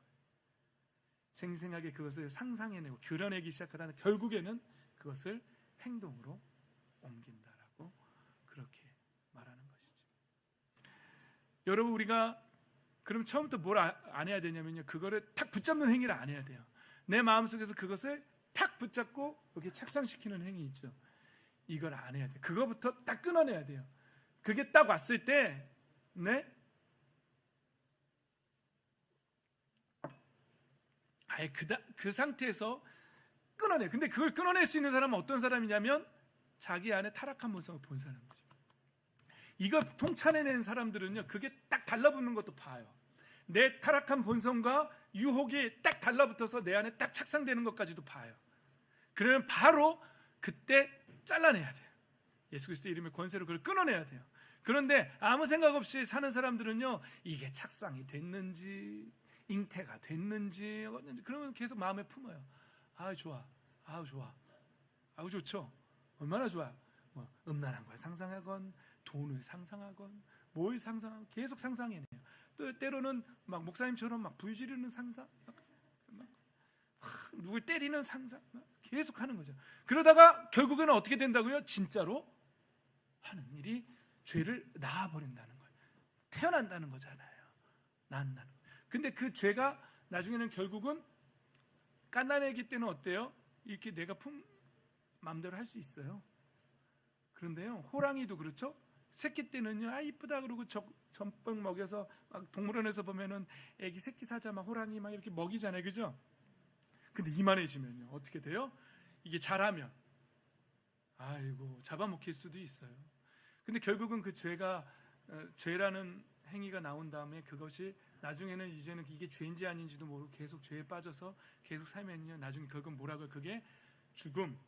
생생하게 그것을 상상해내고 그려내기 시작하다는, 결국에는 그것을 행동으로 옮긴다라고 그렇게 말하는 것이죠. 여러분, 우리가 그럼 처음부터 뭘 안 해야 되냐면요, 그거를 탁 붙잡는 행위를 안 해야 돼요. 내 마음속에서 그것을 탁 붙잡고 여기에 착상시키는 행위 있죠. 이걸 안 해야 돼요. 그거부터 딱 끊어내야 돼요. 그게 딱 왔을 때, 네? 아예 그 상태에서 끊어내. 근데 그걸 끊어낼 수 있는 사람은 어떤 사람이냐면 자기 안에 타락한 본성을 본 사람이죠. 이걸 통찰해낸 사람들은요, 그게 딱 달라붙는 것도 봐요. 내 타락한 본성과 유혹이 딱 달라붙어서 내 안에 딱 착상되는 것까지도 봐요. 그러면 바로 그때 잘라내야 돼요. 예수 그리스도의 이름의 권세로 그걸 끊어내야 돼요. 그런데 아무 생각 없이 사는 사람들은요, 이게 착상이 됐는지 잉태가 됐는지 그러면 계속 마음에 품어요. 아 좋아, 아 좋아, 아우 좋죠. 얼마나 좋아. 뭐 음란한 걸 상상하건 돈을 상상하건 뭘 상상하건 계속 상상해내요. 또 때로는 막 목사님처럼 막 불 지르는 상상, 막 누굴 때리는 상상, 막 계속 하는 거죠. 그러다가 결국에는 어떻게 된다고요? 진짜로 하는 일이 죄를 낳아버린다는 거예요. 태어난다는 거잖아요. 낳는다는 거예요. 근데 그 죄가 나중에는 결국은 갓난애기 때는 어때요? 이렇게 내가 마음대로 할 수 있어요. 그런데요, 호랑이도 그렇죠. 새끼 때는요, 아 이쁘다 그러고 전병 먹여서 막 동물원에서 보면은 애기 새끼 사자 막 호랑이 막 이렇게 먹이잖아요, 그죠? 근데 이만해지면요 어떻게 돼요? 이게 자라면 아이고 잡아먹힐 수도 있어요. 근데 결국은 그 죄라는 행위가 나온 다음에 그것이 나중에는 이제는 이게 죄인지 아닌지도 모르고 계속 죄에 빠져서 계속 살면요, 나중에 결국은 뭐라고요? 그게 죽음,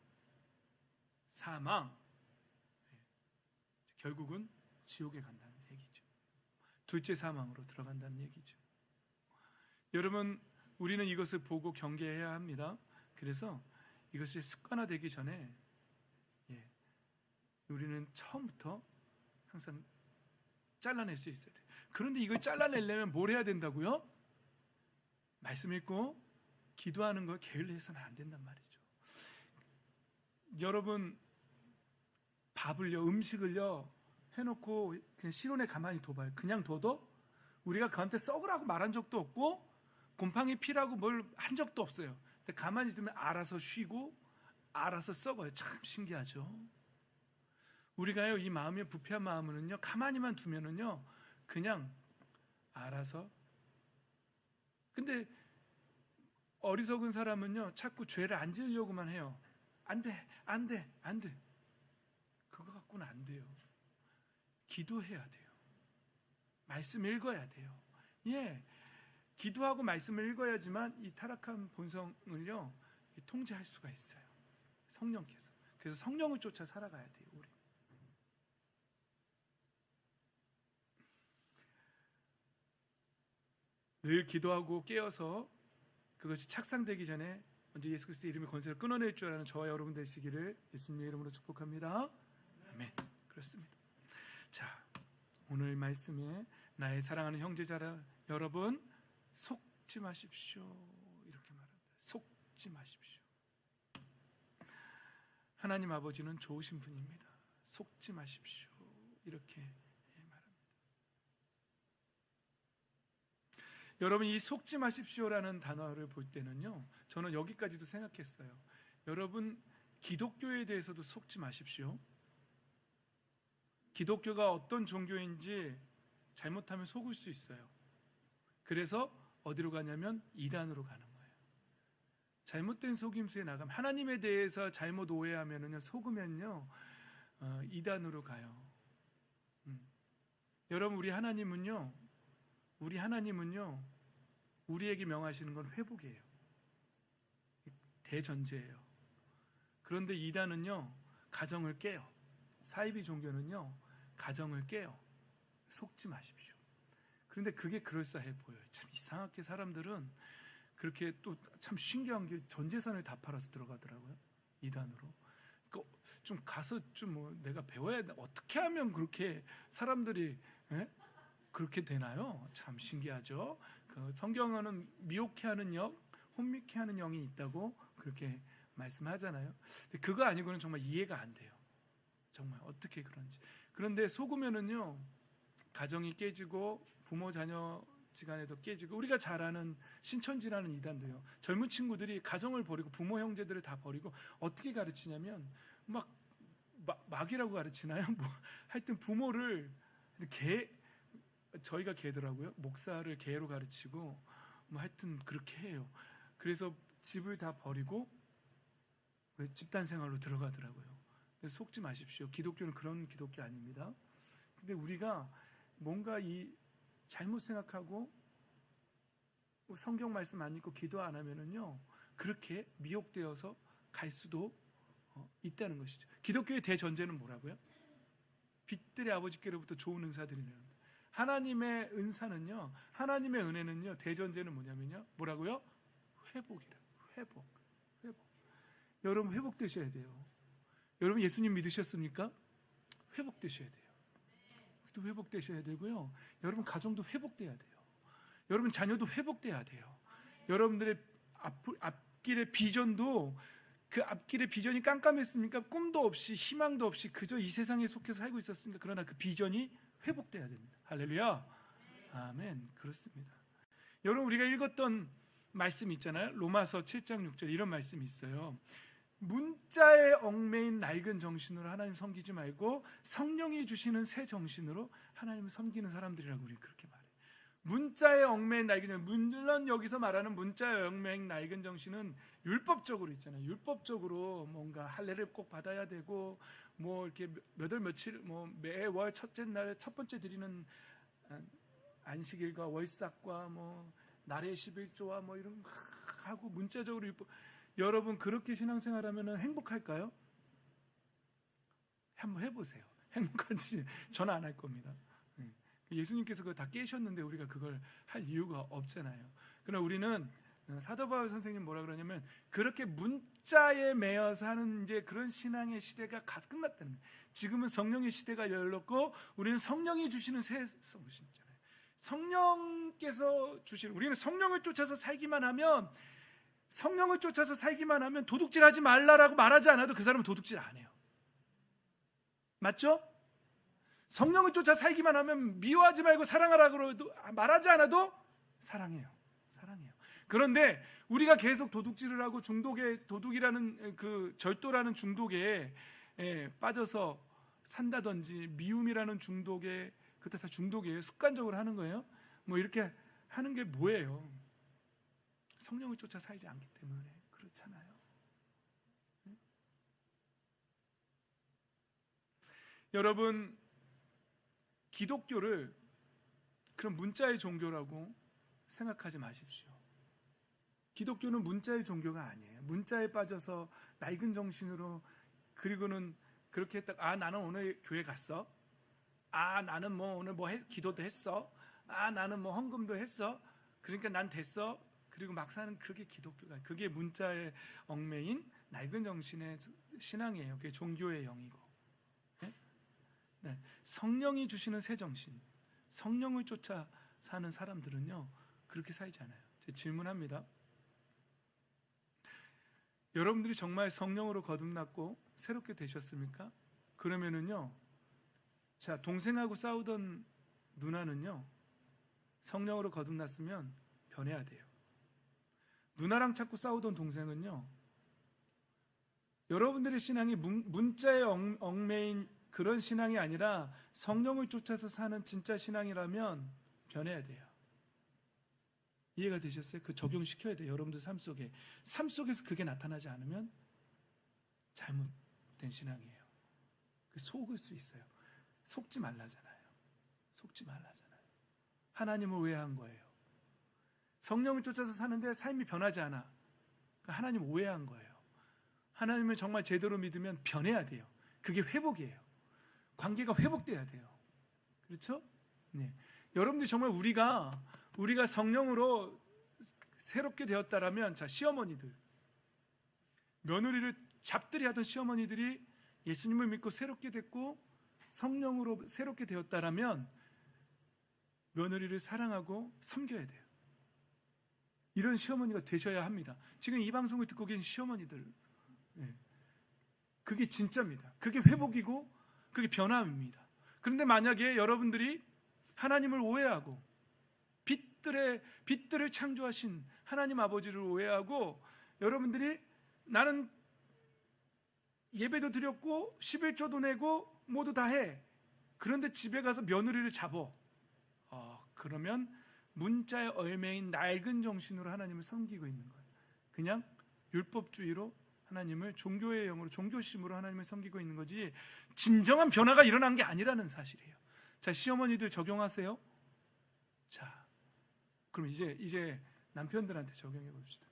사망, 결국은 지옥에 간다는 얘기죠. 둘째 사망으로 들어간다는 얘기죠. 여러분, 우리는 이것을 보고 경계해야 합니다. 그래서 이것이 습관화되기 전에 우리는 처음부터 항상 잘라낼 수 있어야 돼요. 그런데 이걸 잘라내려면 뭘 해야 된다고요? 말씀 읽고 기도하는 걸 게을리해서는 안 된단 말이죠. 여러분, 밥을요, 음식을요 해놓고 그냥 실온에 가만히 둬봐요. 그냥 둬도 우리가 그한테 썩으라고 말한 적도 없고 곰팡이 피라고 뭘 한 적도 없어요. 근데 가만히 두면 알아서 쉬고 알아서 썩어요. 참 신기하죠. 우리가요, 이 마음의 부패한 마음은요, 가만히만 두면은요 그냥 알아서. 근데 어리석은 사람은요 자꾸 죄를 안 지으려고만 해요. 안 돼, 안 돼, 안 돼. 그거 갖고는 안 돼요. 기도해야 돼요. 말씀 읽어야 돼요. 기도하고 말씀을 읽어야지만 이 타락한 본성을요 통제할 수가 있어요. 성령께서. 그래서 성령을 쫓아 살아가야 돼요. 우리. 늘 기도하고 깨어서 그것이 착상되기 전에 먼저 예수 그리스도의 이름의 권세를 끊어낼 줄 아는 저와 여러분 되시기를 예수님의 이름으로 축복합니다. 아멘. 그렇습니다. 자, 오늘 말씀에 나의 사랑하는 형제자라 여러분, 속지 마십시오. 이렇게 말합니다. 속지 마십시오. 하나님 아버지는 좋으신 분입니다. 속지 마십시오. 이렇게 말합니다. 여러분, 이 속지 마십시오라는 단어를 볼 때는요, 저는 여기까지도 생각했어요. 여러분, 기독교에 대해서도 속지 마십시오. 기독교가 어떤 종교인지 잘못하면 속을 수 있어요. 그래서 어디로 가냐면 이단으로 가는 거예요. 잘못된 속임수에 나가면, 하나님에 대해서 잘못 오해하면요, 속으면요 이단으로 가요. 여러분, 우리 하나님은요, 우리에게 명하시는 건 회복이에요. 대전제예요. 그런데 이단은요, 가정을 깨요. 사이비 종교는요, 가정을 깨요. 속지 마십시오. 그런데 그게 그럴싸해 보여요. 참 이상하게 사람들은 그렇게, 또 참 신기한 게 전 재산을 다 팔아서 들어가더라고요, 이단으로. 그러니까 좀 가서 좀 뭐 내가 배워야 돼. 어떻게 하면 그렇게 사람들이 그렇게 되나요? 참 신기하죠. 그 성경은 미혹해 하는 영, 혼미케 하는 영이 있다고 그렇게 말씀하잖아요. 근데 그거 아니고는 정말 이해가 안 돼요. 정말 어떻게 그런지. 그런데 속으면은요, 가정이 깨지고 부모 자녀 지간에도 깨지고, 우리가 잘 아는 신천지라는 이단도요, 젊은 친구들이 가정을 버리고 부모 형제들을 다 버리고 어떻게 가르치냐면 막이라고 가르치나요? 뭐 하여튼 부모를 저희가 개더라고요. 목사를 개로 가르치고 뭐 하여튼 그렇게 해요. 그래서 집을 다 버리고 집단 생활로 들어가더라고요. 근데 속지 마십시오. 기독교는 그런 기독교 아닙니다. 근데 우리가 뭔가 잘못 생각하고 성경 말씀 안 읽고 기도 안 하면은요, 그렇게 미혹되어서 갈 수도 있다는 것이죠. 기독교의 대전제는 뭐라고요? 빛들의 아버지께로부터 좋은 은사들이라는, 하나님의 은사는요, 하나님의 은혜는요, 대전제는 뭐냐면요, 뭐라고요? 회복이라. 회복. 여러분, 회복되셔야 돼요. 여러분, 예수님 믿으셨습니까? 회복되셔야 돼요. 또 회복되셔야 되고요. 여러분, 가정도 회복돼야 돼요. 여러분, 자녀도 회복돼야 돼요. 여러분들의 앞길의 비전도, 그 앞길의 비전이 깜깜했습니까? 꿈도 없이 희망도 없이 그저 이 세상에 속해서 살고 있었습니까? 그러나 그 비전이 회복돼야 됩니다. 할렐루야. 아멘. 그렇습니다. 여러분, 우리가 읽었던 말씀 있잖아요. 로마서 7장 6절 이런 말씀이 있어요. 문자에 얽매인 낡은 정신으로 하나님 섬기지 말고 성령이 주시는 새 정신으로 하나님을 섬기는 사람들이라고 우리 그렇게 말해요. 문자에 얽매인 낡은 정신, 물론 여기서 말하는 문자에 얽매인 낡은 정신은 율법적으로 있잖아요. 율법적으로 뭔가 할례를 꼭 받아야 되고, 뭐 이렇게 몇 월 며칠, 뭐 매월 첫째 날 첫 번째 드리는 안식일과 월삭과 뭐 날의 11조와 뭐 이런 거 하고 문자적으로 율법. 여러분, 그렇게 신앙생활하면 행복할까요? 한번 해보세요. 행복한지 저는 안 할 겁니다. 예수님께서 그걸 다 깨셨는데 우리가 그걸 할 이유가 없잖아요. 그러나 우리는 사도 바울 선생님 뭐라 그러냐면, 그렇게 문자에 매여서 하는 이제 그런 신앙의 시대가 끝났다는 거예요. 지금은 성령의 시대가 열렸고, 우리는 성령이 주시는 새 성신이잖아요. 성령께서 주시는, 우리는 성령을 쫓아서 살기만 하면, 도둑질하지 말라라고 말하지 않아도 그 사람은 도둑질 안 해요. 맞죠? 성령을 쫓아 살기만 하면, 미워하지 말고 사랑하라고 말하지 않아도 사랑해요. 그런데 우리가 계속 도둑질을 하고 도둑이라는 그 절도라는 중독에 빠져서 산다든지, 미움이라는 중독에, 그때 다 중독이에요. 습관적으로 하는 거예요. 뭐 이렇게 하는 게 뭐예요? 성령을 쫓아 살지 않기 때문에 그렇잖아요. 여러분, 기독교를 그런 문자의 종교라고 생각하지 마십시오. 기독교는 문자의 종교가 아니에요. 문자에 빠져서 낡은 정신으로, 그리고는 그렇게 했다가, 나는 오늘 교회 갔어. 나는 뭐 오늘 기도도 했어. 나는 뭐 헌금도 했어. 그러니까 난 됐어. 그리고 막 사는, 그게 기독교가, 그게 문자의 얽매인 낡은 정신의 신앙이에요. 그게 종교의 영이고. 네. 성령이 주시는 새 정신, 성령을 쫓아 사는 사람들은요, 그렇게 살지 않아요. 제가 질문합니다. 여러분들이 정말 성령으로 거듭났고 새롭게 되셨습니까? 그러면은요, 자, 동생하고 싸우던 누나는요, 성령으로 거듭났으면 변해야 돼요. 누나랑 자꾸 싸우던 동생은요, 여러분들의 신앙이 문자에 얽매인 그런 신앙이 아니라 성령을 쫓아서 사는 진짜 신앙이라면 변해야 돼요. 이해가 되셨어요? 그 적용시켜야 돼요. 여러분들 삶 속에서 그게 나타나지 않으면 잘못된 신앙이에요. 속을 수 있어요. 속지 말라잖아요. 속지 말라잖아요. 하나님을 오해한 거예요. 성령을 쫓아서 사는데 삶이 변하지 않아. 하나님 오해한 거예요. 하나님을 정말 제대로 믿으면 변해야 돼요. 그게 회복이에요. 관계가 회복돼야 돼요. 그렇죠? 네. 여러분들 정말 우리가 성령으로 새롭게 되었다라면, 자, 시어머니들, 며느리를 잡들이 하던 시어머니들이 예수님을 믿고 새롭게 됐고 성령으로 새롭게 되었다라면 며느리를 사랑하고 섬겨야 돼요. 이런 시어머니가 되셔야 합니다. 지금 이 방송을 듣고 계신 시어머니들, 그게 진짜입니다. 그게 회복이고 그게 변화입니다. 그런데 만약에 여러분들이 하나님을 오해하고 빛들을 창조하신 하나님 아버지를 오해하고 여러분들이 나는 예배도 드렸고 11조도 내고 모두 다 해. 그런데 집에 가서 며느리를 잡어. 그러면 문자의 얼매인 낡은 정신으로 하나님을 섬기고 있는 거예요. 그냥 율법주의로 하나님을 종교의 영으로 종교심으로 하나님을 섬기고 있는 거지 진정한 변화가 일어난 게 아니라는 사실이에요. 자, 시어머니들 적용하세요. 자, 그럼 이제 남편들한테 적용해 봅시다.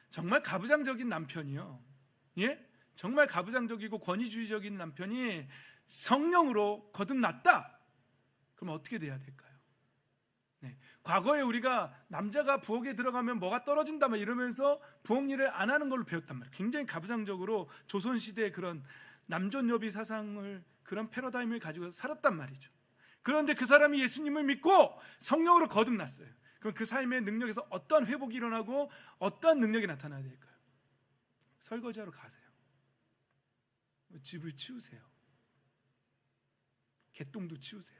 정말 가부장적인 남편이요. 예? 정말 가부장적이고 권위주의적인 남편이 성령으로 거듭났다. 그럼 어떻게 돼야 될까요? 네. 과거에 우리가 남자가 부엌에 들어가면 뭐가 떨어진다 막 이러면서 부엌 일을 안 하는 걸로 배웠단 말이에요. 굉장히 가부장적으로 조선시대의 그런 남존여비 사상을, 그런 패러다임을 가지고 살았단 말이죠. 그런데 그 사람이 예수님을 믿고 성령으로 거듭났어요. 그럼 그 삶의 능력에서 어떤 회복이 일어나고 어떤 능력이 나타나야 될까요? 설거지하러 가세요. 집을 치우세요. 개똥도 치우세요.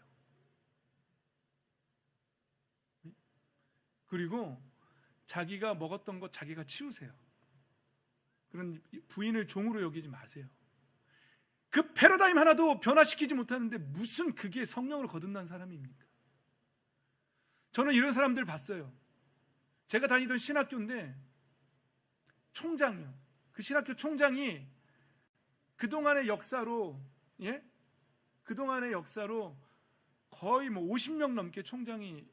그리고 자기가 먹었던 거 자기가 치우세요. 그런 부인을 종으로 여기지 마세요. 그 패러다임 하나도 변화시키지 못하는데 무슨 그게 성령으로 거듭난 사람입니까? 저는 이런 사람들 봤어요. 제가 다니던 신학교인데 총장이요. 그 신학교 총장이 그동안의 역사로 거의 50명 넘게 총장이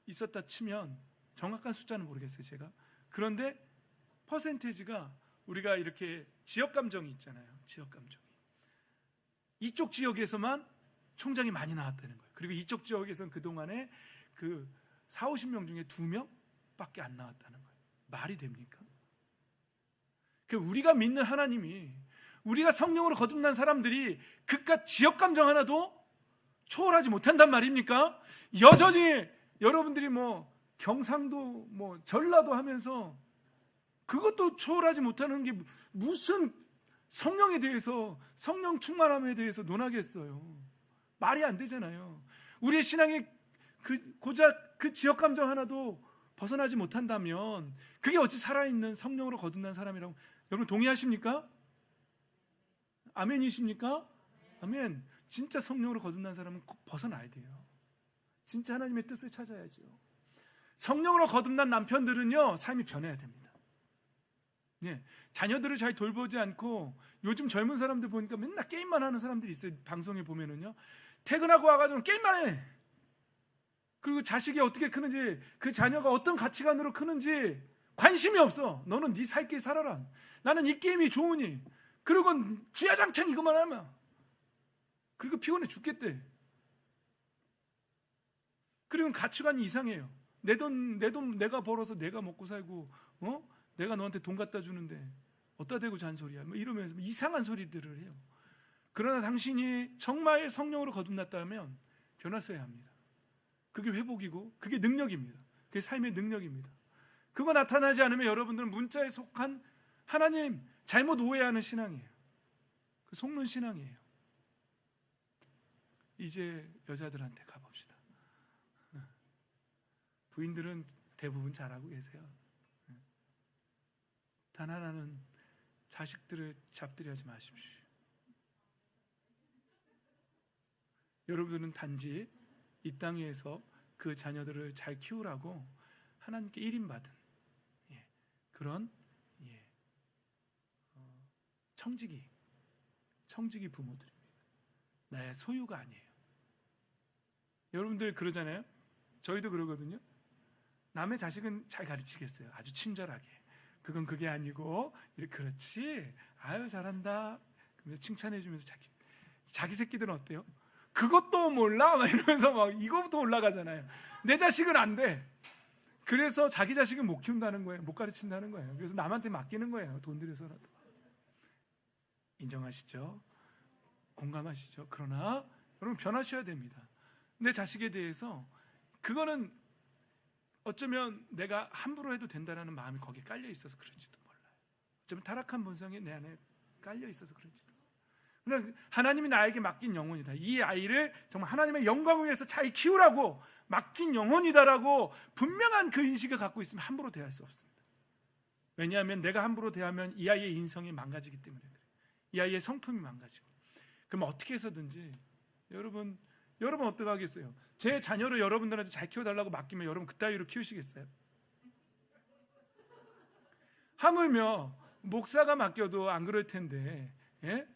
있었다 치면, 정확한 숫자는 모르겠어요 제가. 그런데 퍼센테이지가, 우리가 이렇게 지역 감정이 있잖아요. 지역 감정이 이쪽 지역에서만 총장이 많이 나왔다는 거예요. 그리고 이쪽 지역에서는 그동안에 그 40-50명 중에 2명밖에 안 나왔다는 거예요. 말이 됩니까? 우리가 믿는 하나님이, 우리가 성령으로 거듭난 사람들이 그깟 지역 감정 하나도 초월하지 못한단 말입니까? 여전히 여러분들이 경상도 전라도 하면서 그것도 초월하지 못하는 게 무슨 성령에 대해서, 성령 충만함에 대해서 논하겠어요. 말이 안 되잖아요. 우리의 신앙이 고작 그 지역 감정 하나도 벗어나지 못한다면 그게 어찌 살아있는 성령으로 거듭난 사람이라고. 여러분 동의하십니까? 아멘이십니까? 아멘. 진짜 성령으로 거듭난 사람은 꼭 벗어나야 돼요. 진짜 하나님의 뜻을 찾아야죠. 성령으로 거듭난 남편들은요, 삶이 변해야 됩니다. 예, 자녀들을 잘 돌보지 않고, 요즘 젊은 사람들 보니까 맨날 게임만 하는 사람들이 있어요. 방송에 보면은요, 퇴근하고 와가지고 게임만 해. 그리고 자식이 어떻게 크는지, 그 자녀가 어떤 가치관으로 크는지 관심이 없어. 너는 네 살 길 살아라. 나는 이 게임이 좋으니. 그리고 주야장창 이것만 하면, 그리고 피곤해 죽겠대. 그리고 가치관이 이상해요. 내 돈 내가 벌어서 내가 먹고 살고, 내가 너한테 돈 갖다 주는데 어디다 대고 잔소리야, 이러면서 이상한 소리들을 해요. 그러나 당신이 정말 성령으로 거듭났다면 변화서야 합니다. 그게 회복이고 그게 능력입니다. 그게 삶의 능력입니다. 그거 나타나지 않으면 여러분들은 문자에 속한 하나님 잘못 오해하는 신앙이에요. 그 속는 신앙이에요. 이제 여자들한테 가봅시다. 부인들은 대부분 잘하고 계세요. 단 하나는 자식들을 잡들이 하지 마십시오. 여러분들은 단지 이 땅 위에서 그 자녀들을 잘 키우라고 하나님께 일임받은 그런 청지기 부모들입니다. 나의 소유가 아니에요. 여러분들 그러잖아요. 저희도 그러거든요. 남의 자식은 잘 가르치겠어요. 아주 친절하게. 그건 그게 아니고 그렇지. 아유 잘한다. 그러면서 칭찬해 주면서 자기 새끼들은 어때요? 그것도 몰라? 막 이러면서 막 이거부터 올라가잖아요. 내 자식은 안 돼. 그래서 자기 자식은 못 키운다는 거예요. 못 가르친다는 거예요. 그래서 남한테 맡기는 거예요. 돈 들여서라도. 인정하시죠? 공감하시죠? 그러나 여러분 변하셔야 됩니다. 내 자식에 대해서 그거는 어쩌면 내가 함부로 해도 된다는 마음이 거기에 깔려 있어서 그런지도 몰라요. 어쩌면 타락한 본성이 내 안에 깔려 있어서 그런지도. 그러나 하나님이 나에게 맡긴 영혼이다. 이 아이를 정말 하나님의 영광을 위해서 잘 키우라고 맡긴 영혼이다라고 분명한 그 인식을 갖고 있으면 함부로 대할 수 없습니다. 왜냐하면 내가 함부로 대하면 이 아이의 인성이 망가지기 때문에 그래요. 이 아이의 성품이 망가지고. 그럼 어떻게 해서든지 여러분 어떻게 하겠어요? 제 자녀를 여러분들한테 잘 키워달라고 맡기면 여러분 그따위로 키우시겠어요? 하물며 목사가 맡겨도 안 그럴 텐데, 예?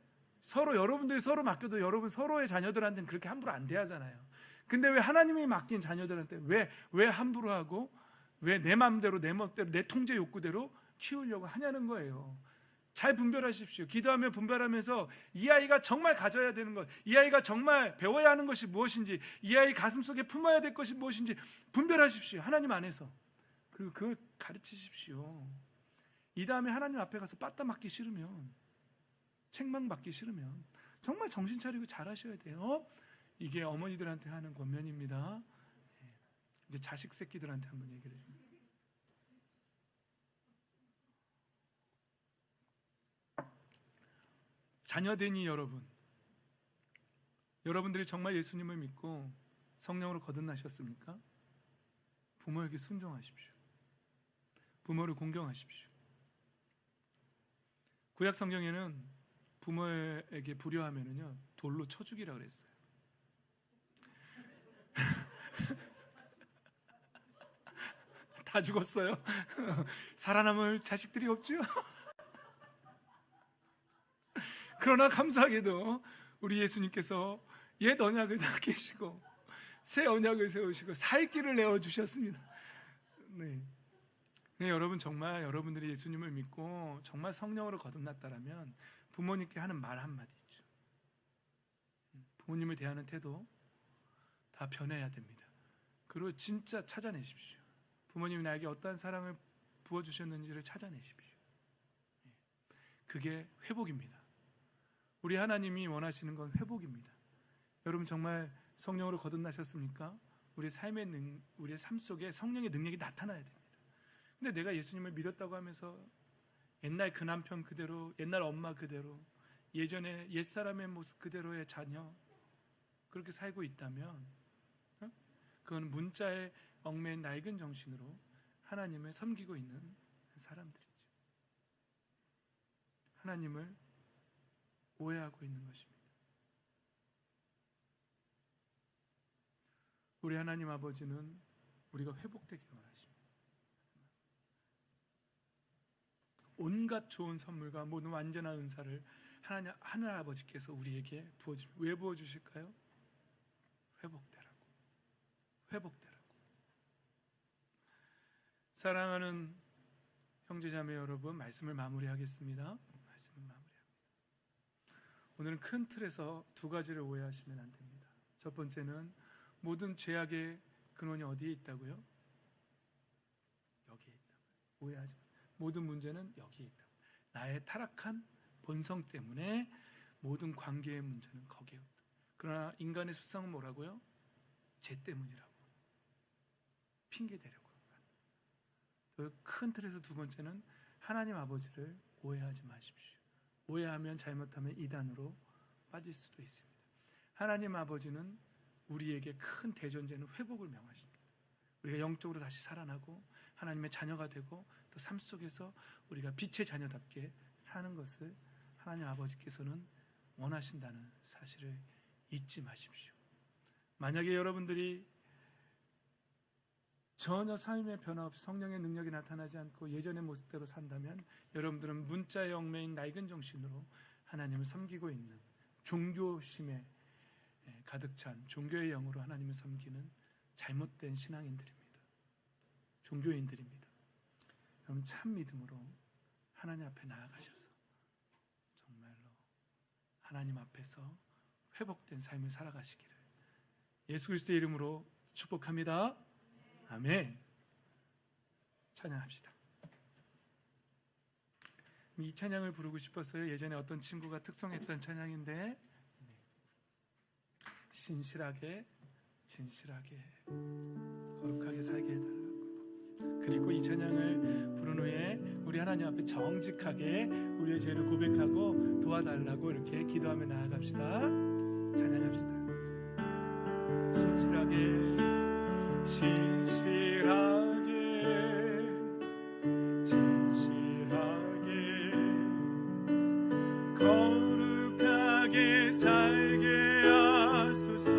서로 여러분들이 서로 맡겨도 여러분 서로의 자녀들한테는 그렇게 함부로 안 대하잖아요. 근데 왜 하나님이 맡긴 자녀들한테 왜 함부로 하고 왜 내 마음대로 내 통제 욕구대로 키우려고 하냐는 거예요. 잘 분별하십시오. 기도하며 분별하면서 이 아이가 정말 가져야 되는 것, 이 아이가 정말 배워야 하는 것이 무엇인지, 이 아이 가슴속에 품어야 될 것이 무엇인지 분별하십시오. 하나님 안에서. 그리고 그걸 가르치십시오. 이 다음에 하나님 앞에 가서 빠따 맞기 싫으면, 책망 받기 싫으면 정말 정신 차리고 잘하셔야 돼요. 이게 어머니들한테 하는 권면입니다. 이제 자식 새끼들한테 한번 얘기를 해줍니다. 자녀되니 여러분들이 정말 예수님을 믿고 성령으로 거듭나셨습니까? 부모에게 순종하십시오. 부모를 공경하십시오. 구약 성경에는 부모에게 불효하면은요 돌로 쳐 죽이라 그랬어요. 다 죽었어요. 살아남을 자식들이 없죠. 그러나 감사하게도 우리 예수님께서 옛 언약을 다 깨시고 새 언약을 세우시고 살 길을 내어주셨습니다. 네. 여러분 정말 여러분들이 예수님을 믿고 정말 성령으로 거듭났다라면 부모님께 하는 말 한마디 있죠. 부모님을 대하는 태도 다 변해야 됩니다. 그리고 진짜 찾아내십시오. 부모님이 나에게 어떠한 사랑을 부어주셨는지를 찾아내십시오. 그게 회복입니다. 우리 하나님이 원하시는 건 회복입니다. 여러분 정말 성령으로 거듭나셨습니까? 우리의 삶 속에 성령의 능력이 나타나야 됩니다. 근데 내가 예수님을 믿었다고 하면서 옛날 그 남편 그대로, 옛날 엄마 그대로, 예전에 옛사람의 모습 그대로의 자녀 그렇게 살고 있다면 그건 문자에 얽매인 낡은 정신으로 하나님을 섬기고 있는 사람들이죠. 하나님을 오해하고 있는 것입니다. 우리 하나님 아버지는 우리가 회복되기를 원하십니다. 온갖 좋은 선물과 모든 완전한 은사를 하늘 아버지께서 우리에게 부어주십니다. 왜 부어주실까요? 회복되라고. 사랑하는 형제자매 여러분, 말씀을 마무리하겠습니다. 오늘은 큰 틀에서 두 가지를 오해하시면 안 됩니다. 첫 번째는 모든 죄악의 근원이 어디에 있다고요? 여기에 있다. 오해하지 마. 모든 문제는 여기에 있다. 나의 타락한 본성 때문에 모든 관계의 문제는 거기에 있다. 그러나 인간의 습성은 뭐라고요? 죄 때문이라고. 핑계 대려고. 큰 틀에서 두 번째는 하나님 아버지를 오해하지 마십시오. 오해하면 잘못하면 이단으로 빠질 수도 있습니다. 하나님 아버지는 우리에게 큰 대전제는 회복을 명하십니다. 우리가 영적으로 다시 살아나고 하나님의 자녀가 되고 또 삶 속에서 우리가 빛의 자녀답게 사는 것을 하나님 아버지께서는 원하신다는 사실을 잊지 마십시오. 만약에 여러분들이 전혀 삶의 변화 없이 성령의 능력이 나타나지 않고 예전의 모습대로 산다면 여러분들은 문자의 얽매인 낡은 정신으로 하나님을 섬기고 있는 종교심에 가득 찬 종교의 영으로 하나님을 섬기는 잘못된 신앙인들입니다. 종교인들입니다. 여러분 참 믿음으로 하나님 앞에 나아가셔서 정말로 하나님 앞에서 회복된 삶을 살아가시기를 예수 그리스도의 이름으로 축복합니다. 아멘. 찬양합시다. 이 찬양을 부르고 싶었어요. 예전에 어떤 친구가 특송했던 찬양인데 신실하게 진실하게 거룩하게 살게 해달라고. 그리고 이 찬양을 부른 후에 우리 하나님 앞에 정직하게 우리의 죄를 고백하고 도와달라고 이렇게 기도하며 나아갑시다. 찬양합시다. 신실하게 진실하게 거룩하게 살게 하소서.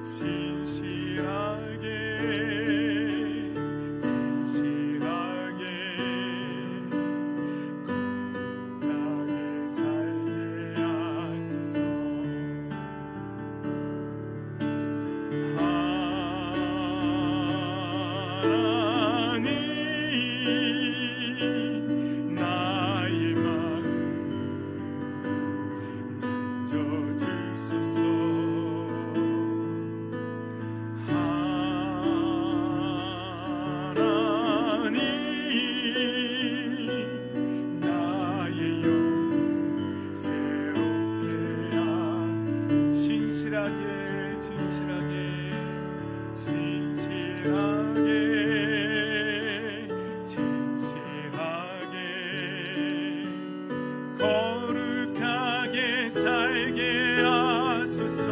진실하게 거룩하게 살게 하소서. 하나님 나의 마음 만져주소서. 하나님 나의 영 새롭게 진실하게 거룩하게 살게 하소서.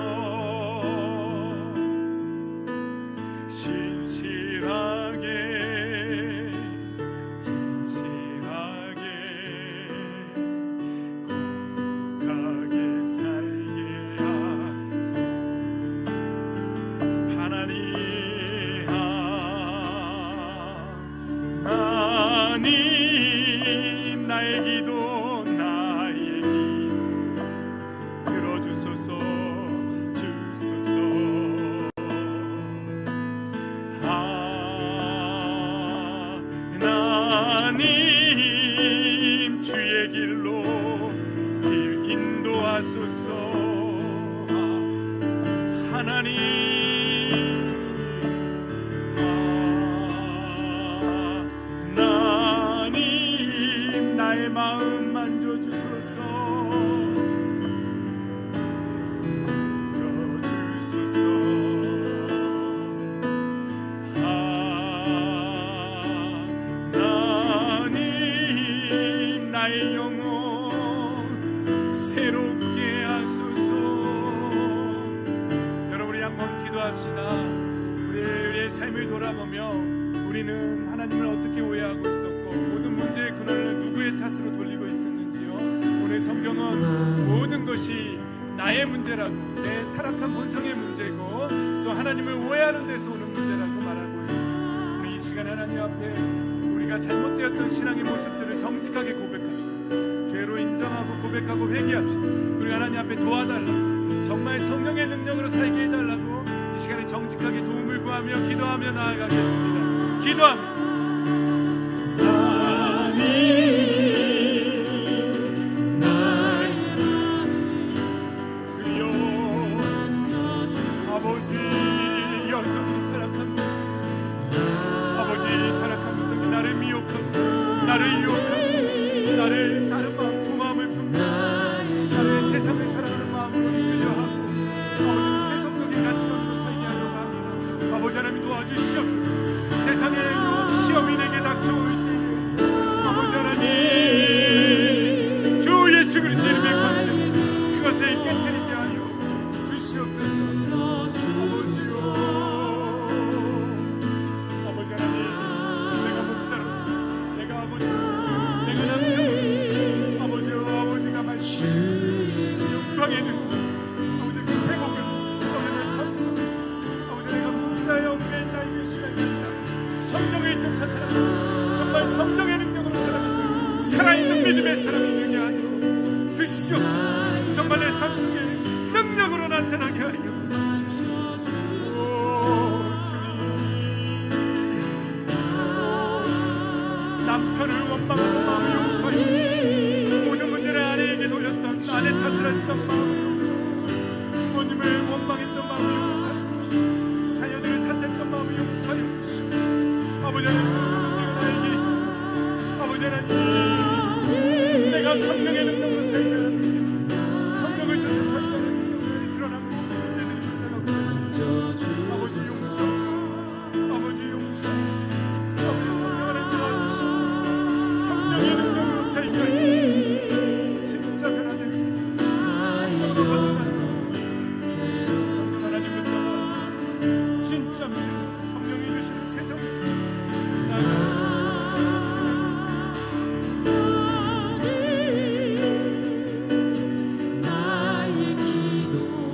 진실하게 거룩하게 살게 하소서. 하나님 나의 기도 들어주소서. 하나님 주의 길로 길 인도하소서. 하나님 나의 마음 만져주소서. 하나님 나의 영혼 새롭게 하소서. 여러분 우리 한번 기도합시다. 우리의 삶을 돌아보며 우리는 하나님을 어떻게 오해하고 있었고 모든 문제의 근원을 누구의 탓으로 돌리고 있었는지요. 오늘 성경은 모든 것이 나의 문제라고, 내 타락한 본성의 문제고 또 하나님을 오해하는 데서 오는 문제라고 말하고 있습니다. 우리 이 시간에 하나님 앞에 우리가 잘못되었던 신앙의 모습들을 정직하게 고백합시다. 죄로 인정하고 고백하고 회개합시다. 그리고 하나님 앞에 도와달라고, 정말 성령의 능력으로 살게 해달라고 이 시간에 정직하게 도움을 구하며 기도하며 나아가겠습니다. 기도합니다. 나를 유혹하고 나를 다른 마음, 두 마음을 품고 나를 세상을 사랑하는 마음으로 이끌려하고 아버지는 세속적인 가치관으로 살게 하려고 합니다. 아버지 하나님 도와주시옵소서. 세상에 시험이 내게 닥쳐올 때에 아버지 하나님 주 예수 그리스도 이름의 권세 그것을 깨뜨리게 하여 주시옵소서. 아버지 하나님 내가 목사로서 내가 남편으로서 아버지가 말씀하신 영광의 능력 아버지 그 회복을 아버지의 삶 속에서 아버지 내가 목자의 업무에 나에게 시간이 아니라 성령을 쫓아 살아가는 정말 성령의 능력으로 살아가는 살아있는 믿음의 사람이 되게 하여 주시옵소서. 정말 내 삶 속에 능력으로 나타나게 하여 남편을 원망하는 마음을 용서하여 모든 문제를 아내에게 돌렸던 아내 탓을 했던 마음을 용서하여 부모님을 원망했던 마음을 용서하여 자녀들을 탓했던 마음을 용서하여 아버지 하나님 모든 문제가 나에게 있습니다. 아버지 하나님 내가 성령의 능력으로 살지 않았느냐 성령을 쫓아 살지 않았느냐 드러난 모든 문제들이 끝나가고 아버지 용서하시오 아버지 용서하시오 아버지 성령 하나님 도와주시오 성령의 능력으로 살게 하여 진짜 변화된 성령으로 거듭난 성령 하나님 붙잡아 진짜 믿는 성령이 주시는 새 정신 나의 기도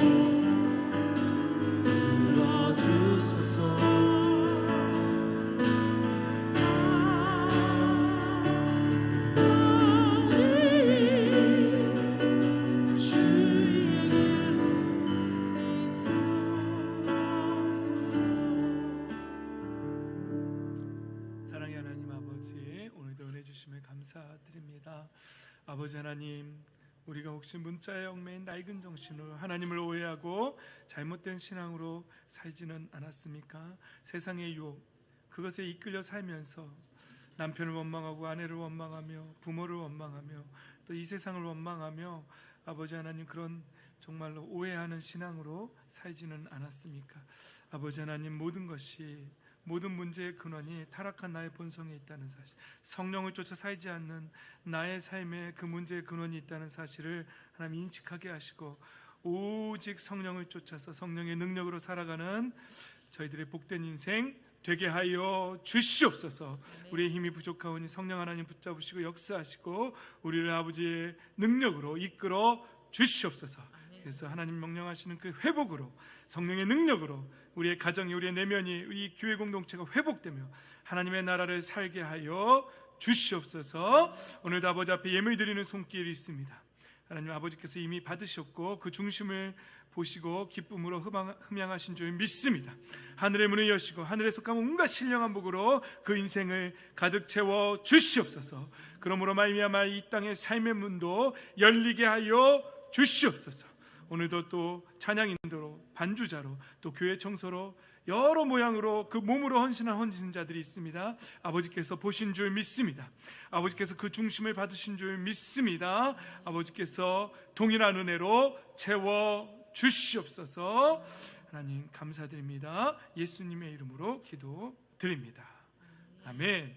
들어주소서. 사랑의 하나님 아버지 오늘도 은혜 주심을 감사드립니다. 아버지 하나님 우리가 혹시 문자의 얽매인 낡은 정신으로 하나님을 오해하고 잘못된 신앙으로 살지는 않았습니까? 세상의 유혹 그것에 이끌려 살면서 남편을 원망하고 아내를 원망하며 부모를 원망하며 또 이 세상을 원망하며 아버지 하나님 그런 정말로 오해하는 신앙으로 살지는 않았습니까? 아버지 하나님 모든 문제의 근원이 타락한 나의 본성에 있다는 사실, 성령을 쫓아 살지 않는 나의 삶에 그 문제의 근원이 있다는 사실을 하나님 인식하게 하시고 오직 성령을 쫓아서 성령의 능력으로 살아가는 저희들의 복된 인생 되게 하여 주시옵소서. 우리의 힘이 부족하오니 성령 하나님 붙잡으시고 역사하시고 우리를 아버지의 능력으로 이끌어 주시옵소서. 그래서 하나님 명령하시는 그 회복으로 성령의 능력으로 우리의 가정이 우리의 내면이 우리 교회 공동체가 회복되며 하나님의 나라를 살게 하여 주시옵소서. 오늘도 아버지 앞에 예물 드리는 손길이 있습니다. 하나님 아버지께서 이미 받으셨고 그 중심을 보시고 기쁨으로 흠양하신 줄 믿습니다. 하늘의 문을 여시고 하늘에 속한 온갖 신령한 복으로 그 인생을 가득 채워 주시옵소서. 그러므로 말미암아 이 땅의 삶의 문도 열리게 하여 주시옵소서. 오늘도 또 찬양 인도로 반주자로 또 교회 청소로 여러 모양으로 그 몸으로 헌신한 헌신자들이 있습니다. 아버지께서 보신 줄 믿습니다. 아버지께서 그 중심을 받으신 줄 믿습니다. 아버지께서 동일한 은혜로 채워 주시옵소서. 하나님 감사드립니다. 예수님의 이름으로 기도드립니다. 아멘.